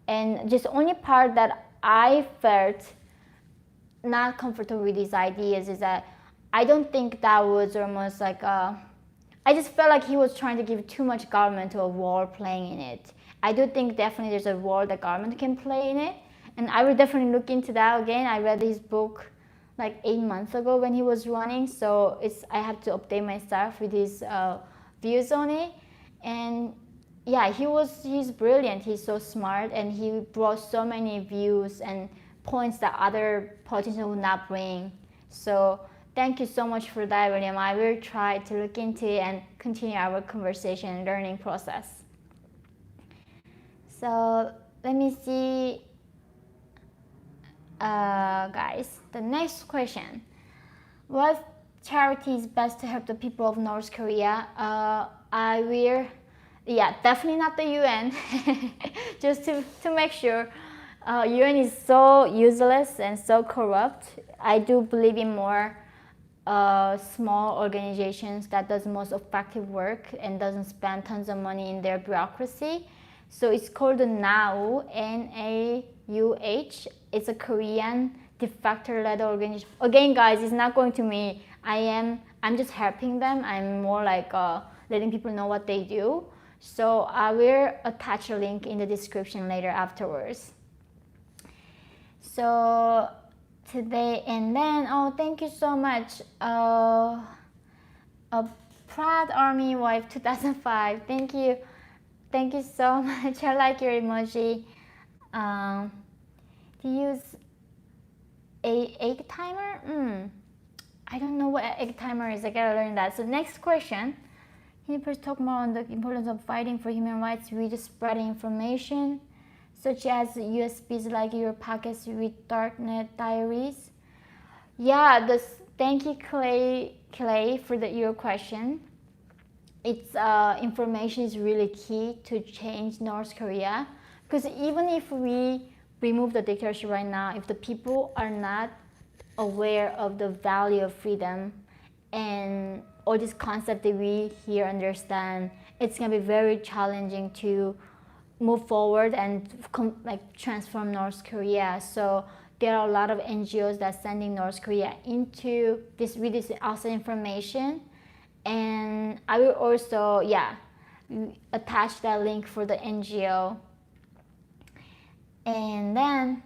And just only part that I felt not comfortable with these ideas is that I don't think that was almost like I just felt like he was trying to give too much government to a role playing in it. I do think definitely there's a role that government can play in it, and I will definitely look into that again. I read his book like 8 months ago when he was running, so I have to update myself with his views on it. And yeah, he's brilliant. He's so smart, and he brought so many views and points that other politicians would not bring. So thank you so much for that, William. I will try to look into it and continue our conversation and learning process. So let me see, guys, the next question. What charity is best to help the people of North Korea? Definitely not the UN, just to make sure. UN is so useless and so corrupt. I do believe in more small organizations that does most effective work and doesn't spend tons of money in their bureaucracy. So it's called the NAUH, N-A-U-H. It's a Korean defector-led organization. Again, guys, it's not going to me. I'm just helping them. I'm more like letting people know what they do. So I will attach a link in the description later afterwards. So today and then, thank you so much. A Proud Army Wife 2005. Thank you. Thank you so much. I like your emoji. To use a egg timer? I don't know what egg timer is. I gotta learn that. So next question. Can you please talk more on the importance of fighting for human rights with spreading information, such as USBs like your pockets with darknet diaries? Yeah, thank you, Clay, for your question. It's information is really key to change North Korea, because even if we remove the dictatorship right now, if the people are not aware of the value of freedom and all these concepts that we here understand, it's gonna be very challenging to move forward and transform North Korea. So there are a lot of NGOs that sending North Korea into this with this outside information, and I will also attach that link for the NGO. And then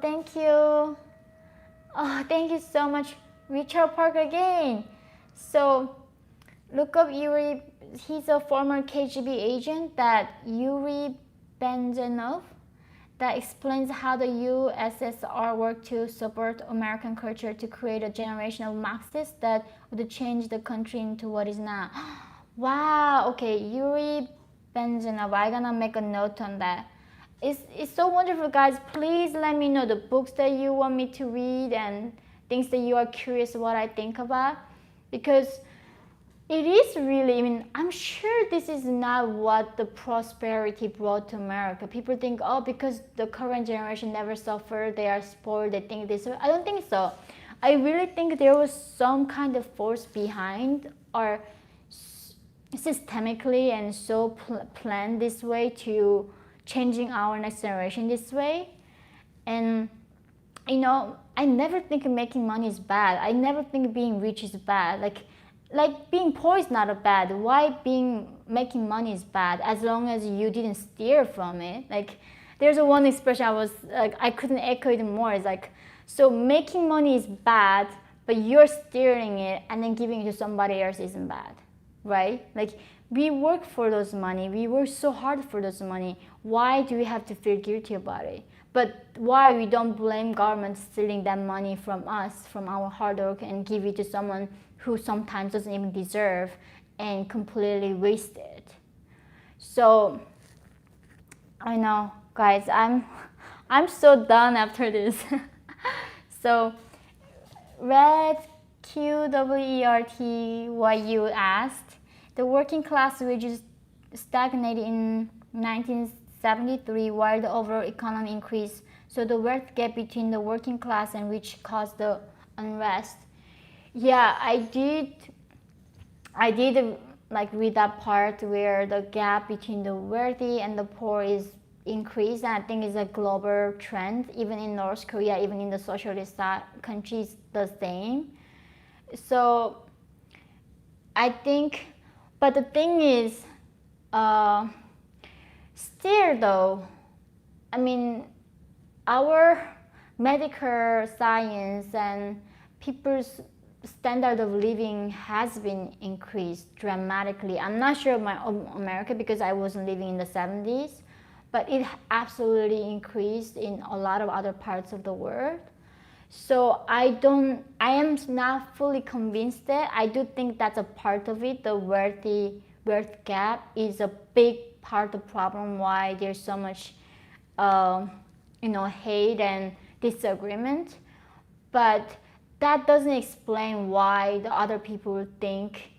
thank you. Thank you so much, Richard Park again. So look up Yuri. He's a former KGB agent, that Yuri Benzenov, that explains how the USSR worked to subvert American culture to create a generation of Marxists that would change the country into what is now. Wow, okay, Yuri Benzenov, I'm gonna make a note on that. It's so wonderful, guys. Please let me know the books that you want me to read and things that you are curious what I think about, because it is really, I mean, I'm sure this is not what the prosperity brought to America. People think, oh, because the current generation never suffered, they are spoiled, they think this. I don't think so. I really think there was some kind of force behind, or systemically and so planned this way to changing our next generation this way. And you know, I never think making money is bad. I never think being rich is bad. Like being poor is not a bad. Why making money is bad, as long as you didn't steal from it? Like there's one expression I couldn't echo it more. It's like, so making money is bad, but you're stealing it and then giving it to somebody else isn't bad, right? Like we work for those money. We work so hard for those money. Why do we have to feel guilty about it? But why we don't blame government stealing that money from us, from our hard work, and give it to someone who sometimes doesn't even deserve and completely waste it? So I know, guys, I'm so done after this. So Red QWERTYU asked, the working class wages stagnated in 1973 while the overall economy increased, so the wealth gap between the working class and rich caused the unrest. Yeah, I did like read that part where the gap between the wealthy and the poor is increased, and I think it's a global trend. Even in North Korea, even in the socialist countries, the same. So I think, but the thing is, still though, I mean, our medical science and people's standard of living has been increased dramatically. I'm not sure about America because I wasn't living in the 70s, but it absolutely increased in a lot of other parts of the world. So I am not fully convinced that. I do think that's a part of it. The wealth gap is a big part of the problem why there's so much hate and disagreement. But that doesn't explain why the other people think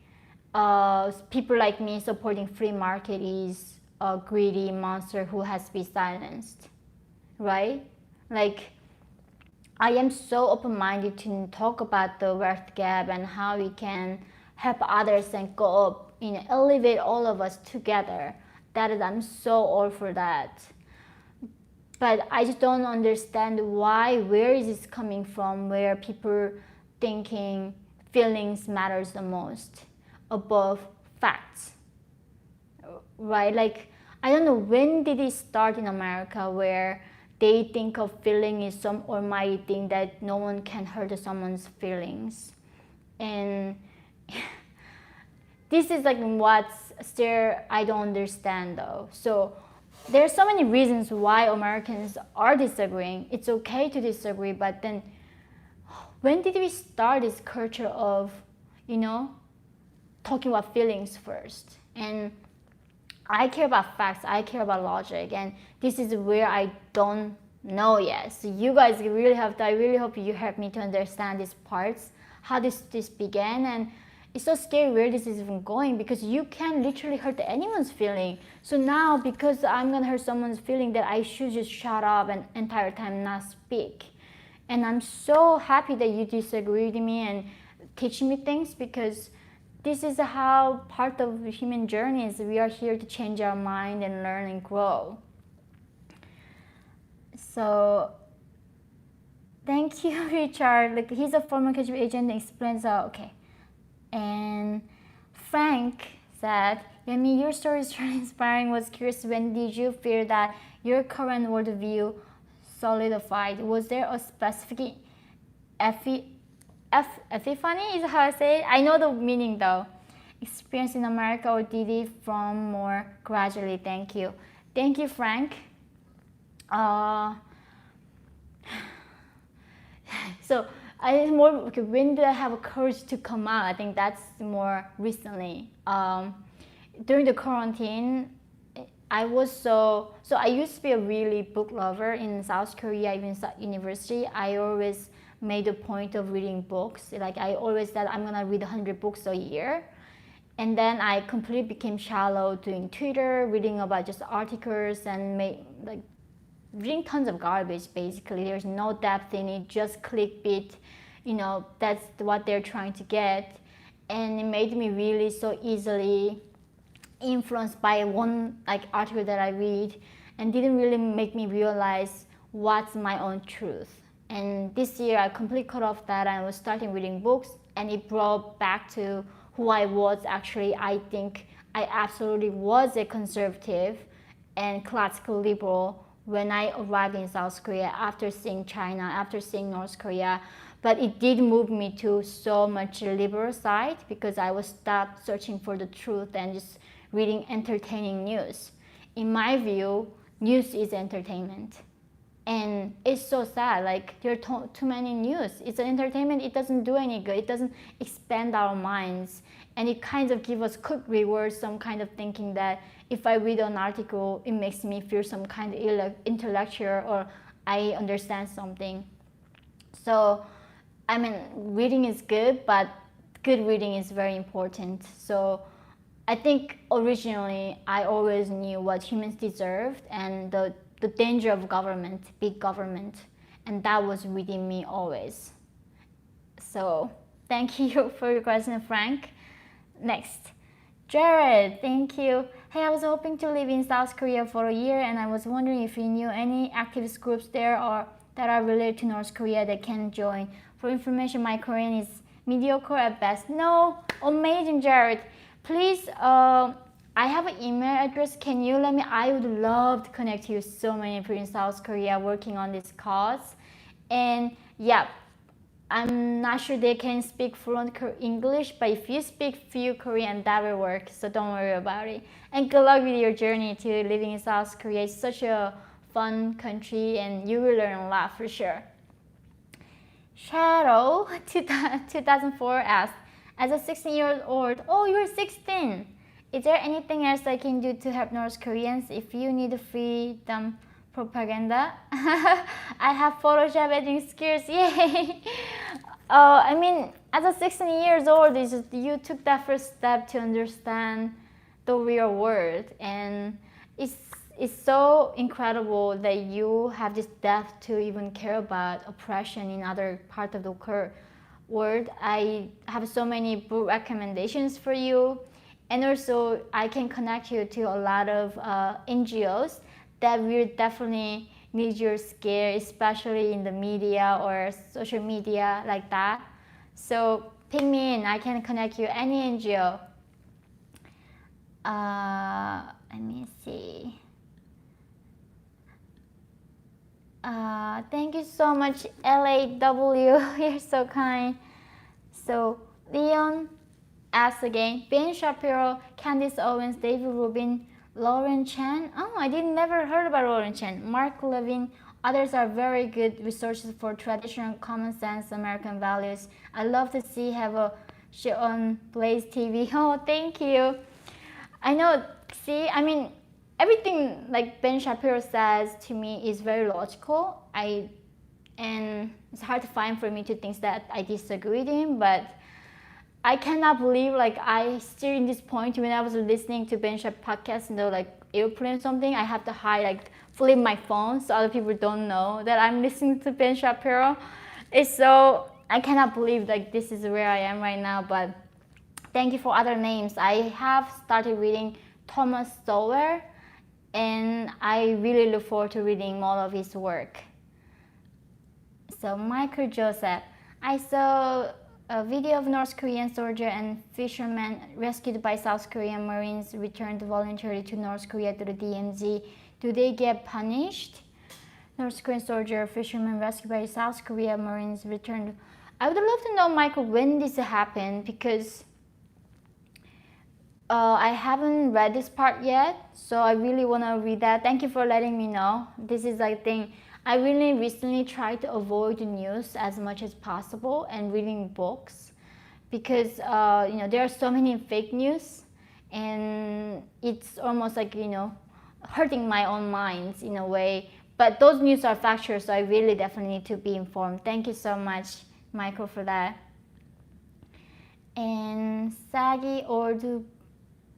people like me supporting free market is a greedy monster who has to be silenced, right? Like, I am so open-minded to talk about the wealth gap and how we can help others and go up, elevate all of us together. I'm so all for that. But I just don't understand where is this coming from, where people thinking feelings matters the most above facts, right? Like, I don't know, when did it start in America where they think of feeling is some almighty thing that no one can hurt someone's feelings? And this is like what's still I don't understand though. So there's so many reasons why Americans are disagreeing. It's okay to disagree, but then when did we start this culture of, talking about feelings first? And I care about facts, I care about logic, and this is where I don't know yet. So you guys really have to, I really hope you help me to understand these parts, how this began. And it's so scary where this is even going, because you can literally hurt anyone's feeling. So now, because I'm gonna hurt someone's feeling, that I should just shut up and entire time not speak. And I'm so happy that you disagree with me and teach me things, because this is how part of the human journey is. We are here to change our mind and learn and grow. So thank you, Richard. Like, he's a former KGB agent and explains how, okay. And Frank said, Yeonmi, your story is really inspiring. Was curious, when did you feel that your current worldview solidified? Was there a specific epiphany is how I say it? I know the meaning though. Experience in America, or did it from more gradually? Thank you. Thank you, Frank. So I more, okay, when did I have a courage to come out? I think that's more recently. During the quarantine, I was so I used to be a really book lover in South Korea, even university. I always made a point of reading books. Like, I always said I'm gonna read 100 books a year. And then I completely became shallow doing Twitter, reading about just articles and reading tons of garbage basically. There's no depth in it, just clickbait. That's what they're trying to get. And it made me really so easily influenced by one article that I read, and didn't really make me realize what's my own truth. And this year I completely cut off that, and I was starting reading books, and it brought back to who I was actually. I think I absolutely was a conservative and classical liberal when I arrived in South Korea, after seeing China, after seeing North Korea. But it did move me to so much liberal side, because I was stopped searching for the truth and just reading entertaining news. In my view, news is entertainment. And it's so sad, like, there are too many news. It's an entertainment, it doesn't do any good, it doesn't expand our minds, and it kind of gives us quick rewards, some kind of thinking that if I read an article, it makes me feel some kind of intellectual, or I understand something. So, I mean, reading is good, but good reading is very important. So I think originally I always knew what humans deserved, and the danger of government, big government, and that was within me always. So thank you for your question, Frank. Next, Jared, thank you. Hey, I was hoping to live in South Korea for a year, and I was wondering if you knew any activist groups there or that are related to North Korea that can join. For information, my Korean is mediocre at best. No, amazing, Jared. Please, I have an email address. Can you let me? I would love to connect you so many people in South Korea working on this cause. And yeah, I'm not sure they can speak fluent English, but if you speak few Korean, that will work. So don't worry about it. And good luck with your journey to living in South Korea. It's such a fun country, and you will learn a lot for sure. Shadow 2004 asked, as a 16-year-old, oh, you're 16. Is there anything else I can do to help North Koreans if you need freedom propaganda? I have Photoshop editing skills, yay! I mean, as a 16 years old, you took that first step to understand the real world, and it's so incredible that you have this depth to even care about oppression in other parts of the world. I have so many book recommendations for you, and also I can connect you to a lot of NGOs that will definitely need your skill, especially in the media or social media like that. So ping me in, I can connect you any NGO. Let me see. Thank you so much, LAW. You're so kind. So Leon asks again, Ben Shapiro, Candice Owens, David Rubin, Lauren Chen. Oh, I never heard about Lauren Chen. Mark Levin, Others are very good resources for traditional common sense American values. I love to see have a show on Blaze TV. Oh, thank you. I know, see, I mean, everything like Ben Shapiro says to me is very logical. And it's hard to find for me to think that I disagree with him, but I cannot believe like I still in this point when I was listening to Ben Shapiro podcast in the like airplane or something, I have to hide like flip my phone so other people don't know that I'm listening to Ben Shapiro. It's so I cannot believe like this is where I am right now, but thank you for other names. I have started reading Thomas Sowell and I really look forward to reading more of his work. So Michael Joseph, I saw a video of North Korean soldier and fishermen rescued by South Korean Marines returned voluntarily to North Korea through DMZ. Do they get punished? North Korean soldier, fishermen rescued by South Korean Marines returned. I would love to know, Michael, when this happened because I haven't read this part yet, so I really want to read that. Thank you for letting me know. This is I think I really recently tried to avoid the news as much as possible and reading books because there are so many fake news and it's almost like hurting my own minds in a way. But those news are factual, so I really definitely need to be informed. Thank you so much, Michael, for that. And Sagi Ordu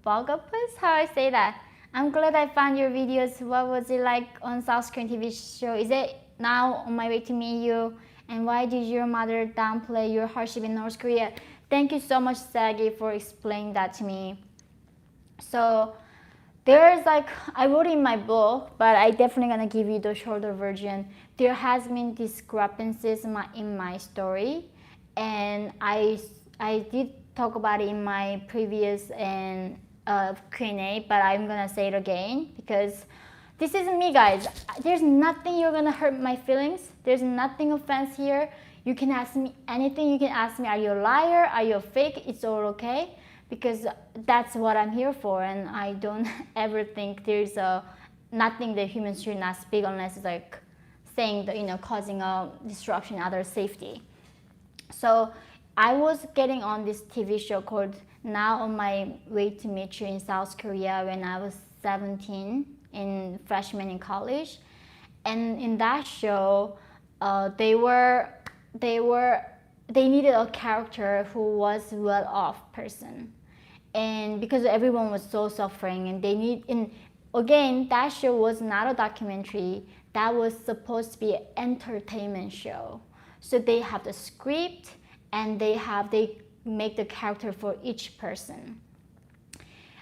Bogopus, how I say that? I'm glad I found your videos. What was it like on South Korean TV show? Is it now on my way to meet you? And why did your mother downplay your hardship in North Korea? Thank you so much, Sagi, for explaining that to me. So there's I wrote in my book, but I definitely gonna give you the shorter version. There has been discrepancies in my story, and I did talk about it in my previous Q&A, but I'm gonna say it again because this isn't me, guys. There's nothing you're gonna hurt my feelings. There's nothing offense here. You can ask me anything. You can ask me, are you a liar? Are you a fake? It's all okay because that's what I'm here for, and I don't ever think there's nothing that humans should not speak unless it's like saying that causing a disruption in other safety. So I was getting on this TV show called Now on My Way to Meet You in South Korea when I was 17 in freshman in college, and in that show, they needed a character who was well-off person, and because everyone was so suffering, and again that show was not a documentary. That was supposed to be an entertainment show. So they have the script and they make the character for each person.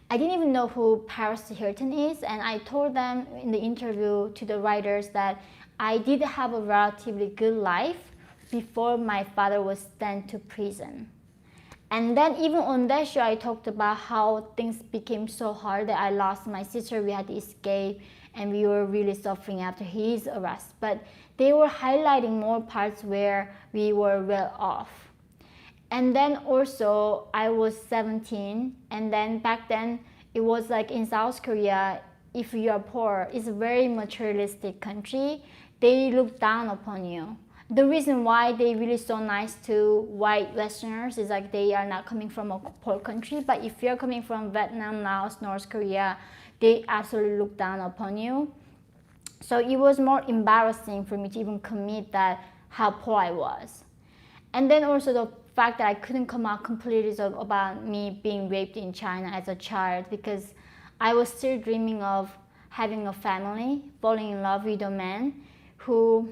I didn't even know who Paris Hilton is, and I told them in the interview to the writers that I did have a relatively good life before my father was sent to prison. And then even on that show, I talked about how things became so hard that I lost my sister, we had to escape, and we were really suffering after his arrest. But they were highlighting more parts where we were well off. And then also, I was 17, and then back then, it was like in South Korea, if you are poor, it's a very materialistic country. They look down upon you. The reason why they really so nice to white Westerners is like they are not coming from a poor country, but if you're coming from Vietnam, Laos, North Korea, they absolutely look down upon you. So it was more embarrassing for me to even commit that how poor I was. And then also the fact that I couldn't come out completely about me being raped in China as a child, because I was still dreaming of having a family, falling in love with a man who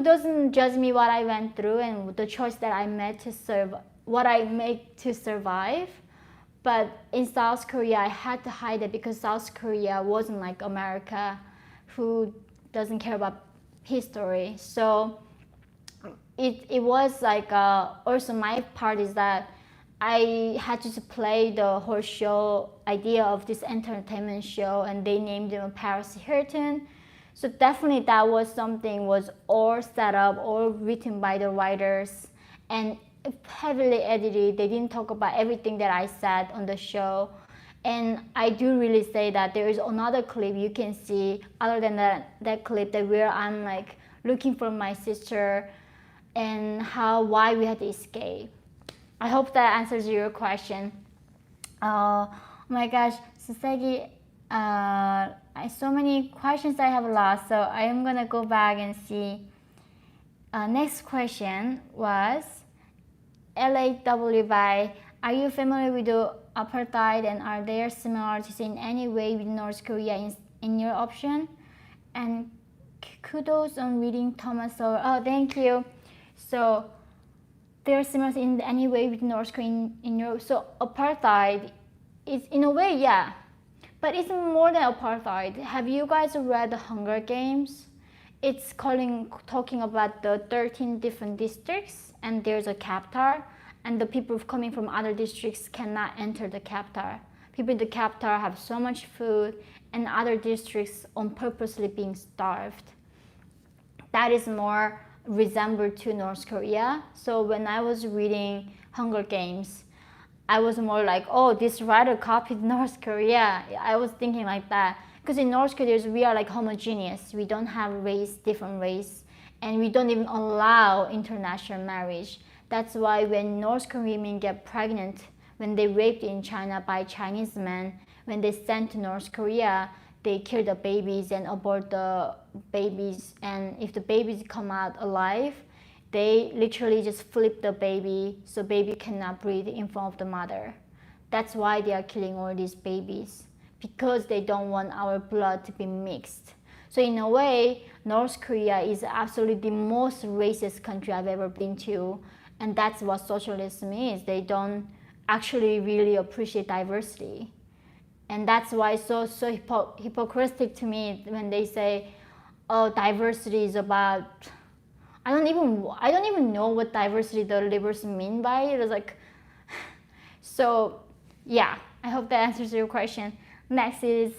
doesn't judge me what I went through and the choice that I made to serve, what I make to survive. But in South Korea, I had to hide it because South Korea wasn't like America, who doesn't care about history. So it was like also my part is that I had to play the whole show idea of this entertainment show, and they named him Paris Hilton. So definitely that was something was all set up, all written by the writers and heavily edited. They didn't talk about everything that I said on the show. And I do really say that there is another clip you can see other than that clip that where I'm like looking for my sister and why we had to escape. I hope that answers your question. Oh my gosh, Sasagi, so many questions I have lost, so I am gonna go back and see. Next question was LAW by, are you familiar with the apartheid and are there similarities in any way with North Korea in your option? And kudos on reading Thomas Sowell. Oh, thank you. So there are similarities in any way with North Korea in your, so apartheid is in a way, yeah, but it's more than apartheid. Have you guys read the Hunger Games? It's talking about the 13 different districts and there's a capital and the people coming from other districts cannot enter the capital. People in the capital have so much food and other districts on purposely being starved. That is more resembled to North Korea. So when I was reading Hunger Games, I was more like, oh, this writer copied North Korea. I was thinking like that. Because in North Korea, we are like homogeneous. We don't have different race, and we don't even allow international marriage. That's why when North Korean women get pregnant, when they raped in China by Chinese men, when they sent to North Korea, they kill the babies and abort the babies. And if the babies come out alive, they literally just flip the baby so baby cannot breathe in front of the mother. That's why they are killing all these babies, because they don't want our blood to be mixed. So in a way, North Korea is absolutely the most racist country I've ever been to. And that's what socialism is. They don't actually really appreciate diversity. And that's why it's so hypocritical to me when they say, oh, diversity is about, I don't even know what diversity the liberals mean by it. It's like, so yeah, I hope that answers your question. Next is,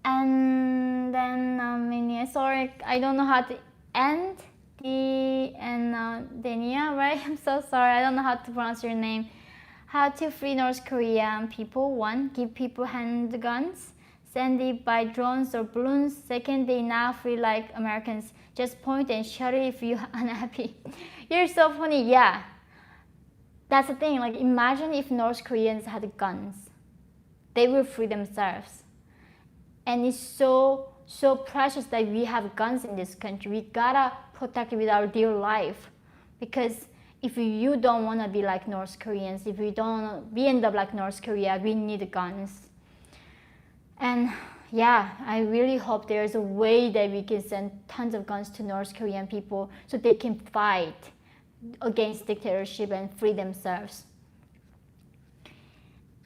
and then sorry, I don't know how to end Denia, right? I'm so sorry, I don't know how to pronounce your name. How to free North Korean people? 1, give people handguns. Send it by drones or balloons. 2, they not free like Americans. Just point and shout it if you're unhappy. You're so funny, yeah. That's the thing, like imagine if North Koreans had guns. They will free themselves. And it's so precious that we have guns in this country. We gotta protect it with our dear life. Because if you don't wanna be like North Koreans, if we end up like North Korea, we need guns. And yeah, I really hope there's a way that we can send tons of guns to North Korean people so they can fight against dictatorship and free themselves.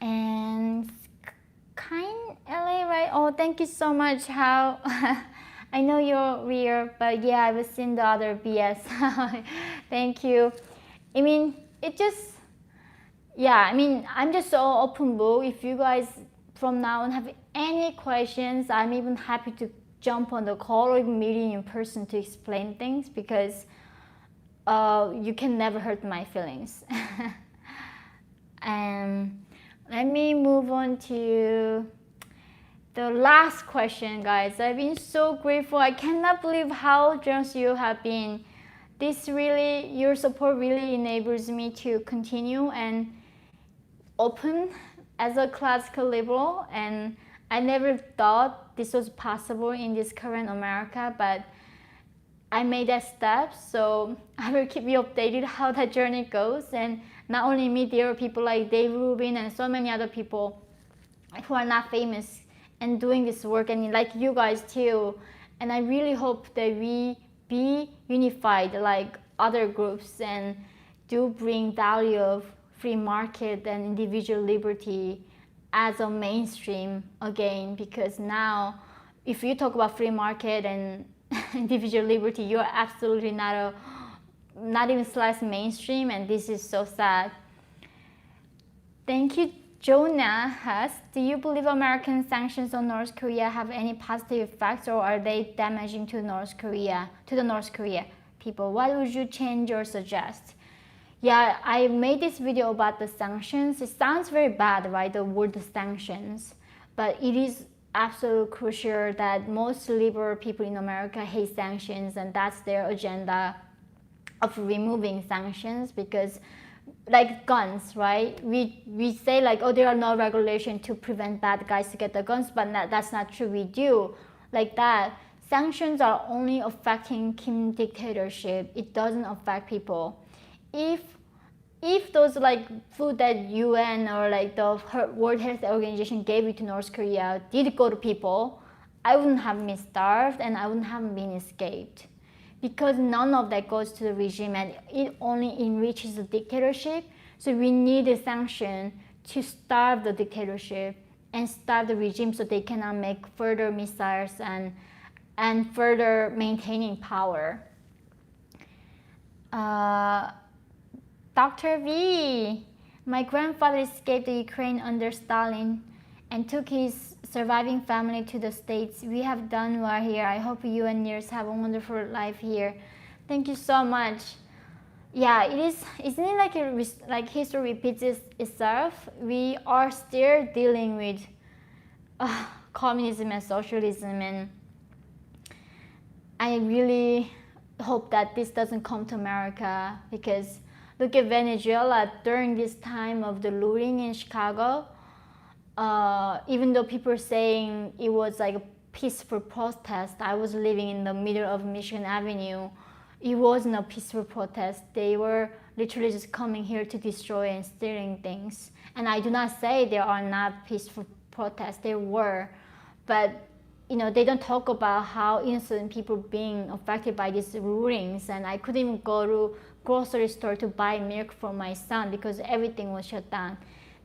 And kind LA, right? Oh, thank you so much. How I know you're weird, but yeah, I've seen the other BS. Thank you. I mean, I'm just so open book. If you guys from now on have any questions, I'm even happy to jump on the call or even meeting in person to explain things, because you can never hurt my feelings. And let me move on to the last question, guys. I've been so grateful. I cannot believe how generous you have been. Your support really enables me to continue and open as a classical liberal, and I never thought this was possible in this current America, but I made that step, so I will keep you updated how that journey goes. And not only me, there are people like Dave Rubin and so many other people who are not famous and doing this work, and like you guys too. And I really hope that we be unified like other groups and do bring value of free market and individual liberty as a mainstream again, because now if you talk about free market and individual liberty, you're absolutely not even slice mainstream, and this is so sad. Thank you, Jonah Huss. Do you believe American sanctions on North Korea have any positive effects, or are they damaging to the North Korea people? What would you change or suggest? Yeah, I made this video about the sanctions. It sounds very bad, right? The word sanctions, but it is absolutely crucial that most liberal people in America hate sanctions, and that's their agenda of removing sanctions. Because like guns, right? We say like, oh, there are no regulations to prevent bad guys to get the guns, but that's not true. We do like that. Sanctions are only affecting Kim dictatorship. It doesn't affect people. If those like food that UN or like the World Health Organization gave it to North Korea did go to people, I wouldn't have been starved and I wouldn't have been escaped. Because none of that goes to the regime and it only enriches the dictatorship. So we need a sanction to starve the dictatorship and starve the regime so they cannot make further missiles and further maintaining power. Dr. V, my grandfather escaped the Ukraine under Stalin and took his surviving family to the States. We have done well here. I hope you and yours have a wonderful life here. Thank you so much. Yeah, it is. Isn't it like history repeats itself? We are still dealing with communism and socialism, and I really hope that this doesn't come to America, because look at Venezuela during this time of the looting in Chicago. Even though people are saying it was like a peaceful protest, I was living in the middle of Michigan Avenue. It wasn't a peaceful protest. They were literally just coming here to destroy and stealing things. And I do not say there are not peaceful protests. There were, but they don't talk about how innocent people being affected by these rulings. And I couldn't even go to grocery store to buy milk for my son because everything was shut down.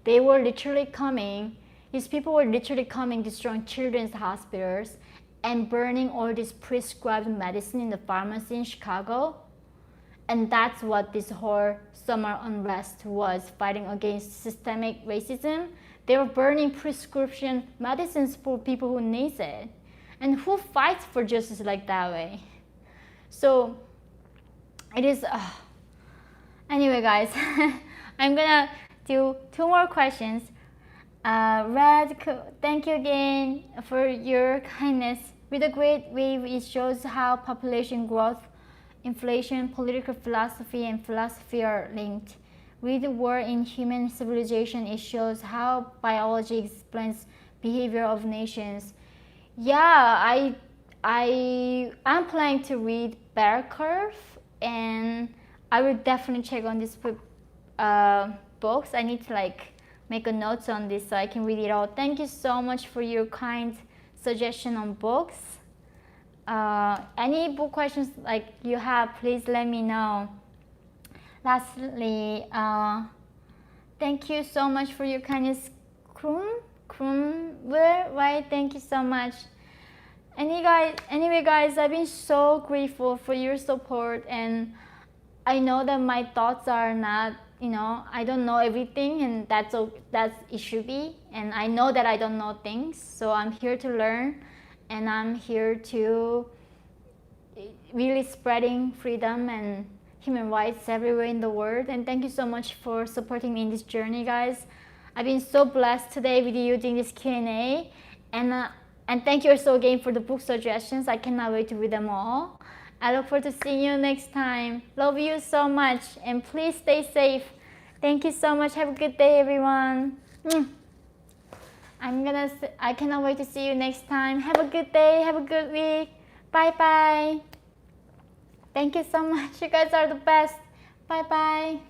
They were literally coming. These people were literally coming, destroying children's hospitals and burning all this prescribed medicine in the pharmacy in Chicago. And that's what this whole summer unrest was, fighting against systemic racism. They were burning prescription medicines for people who need it. And who fights for justice like that way? So it is, anyway guys, I'm gonna do 2 more questions. Red, thank you again for your kindness. With the Great Wave, it shows how population growth, inflation, political philosophy, and philosophy are linked. With the war in human civilization, it shows how biology explains behavior of nations. Yeah, I'm planning to read Bear Curve, and I will definitely check on these books. I need to make a notes on this so I can read it all. Thank you so much for your kind suggestion on books. Any book questions you have, please let me know. Lastly, thank you so much for your kindness, right? Thank you so much. Anyway guys, I've been so grateful for your support, and I know that my thoughts are not, I don't know everything, and that's it should be. And I know that I don't know things, so I'm here to learn, and I'm here to really spreading freedom and human rights everywhere in the world. And thank you so much for supporting me in this journey, guys. I've been so blessed today with you doing this Q&A, and thank you also again for the book suggestions. I cannot wait to read them all. I look forward to seeing you next time. Love you so much, and please stay safe. Thank you so much. Have a good day, everyone. I cannot wait to see you next time. Have a good day. Have a good week. Bye-bye. Thank you so much. You guys are the best. Bye-bye.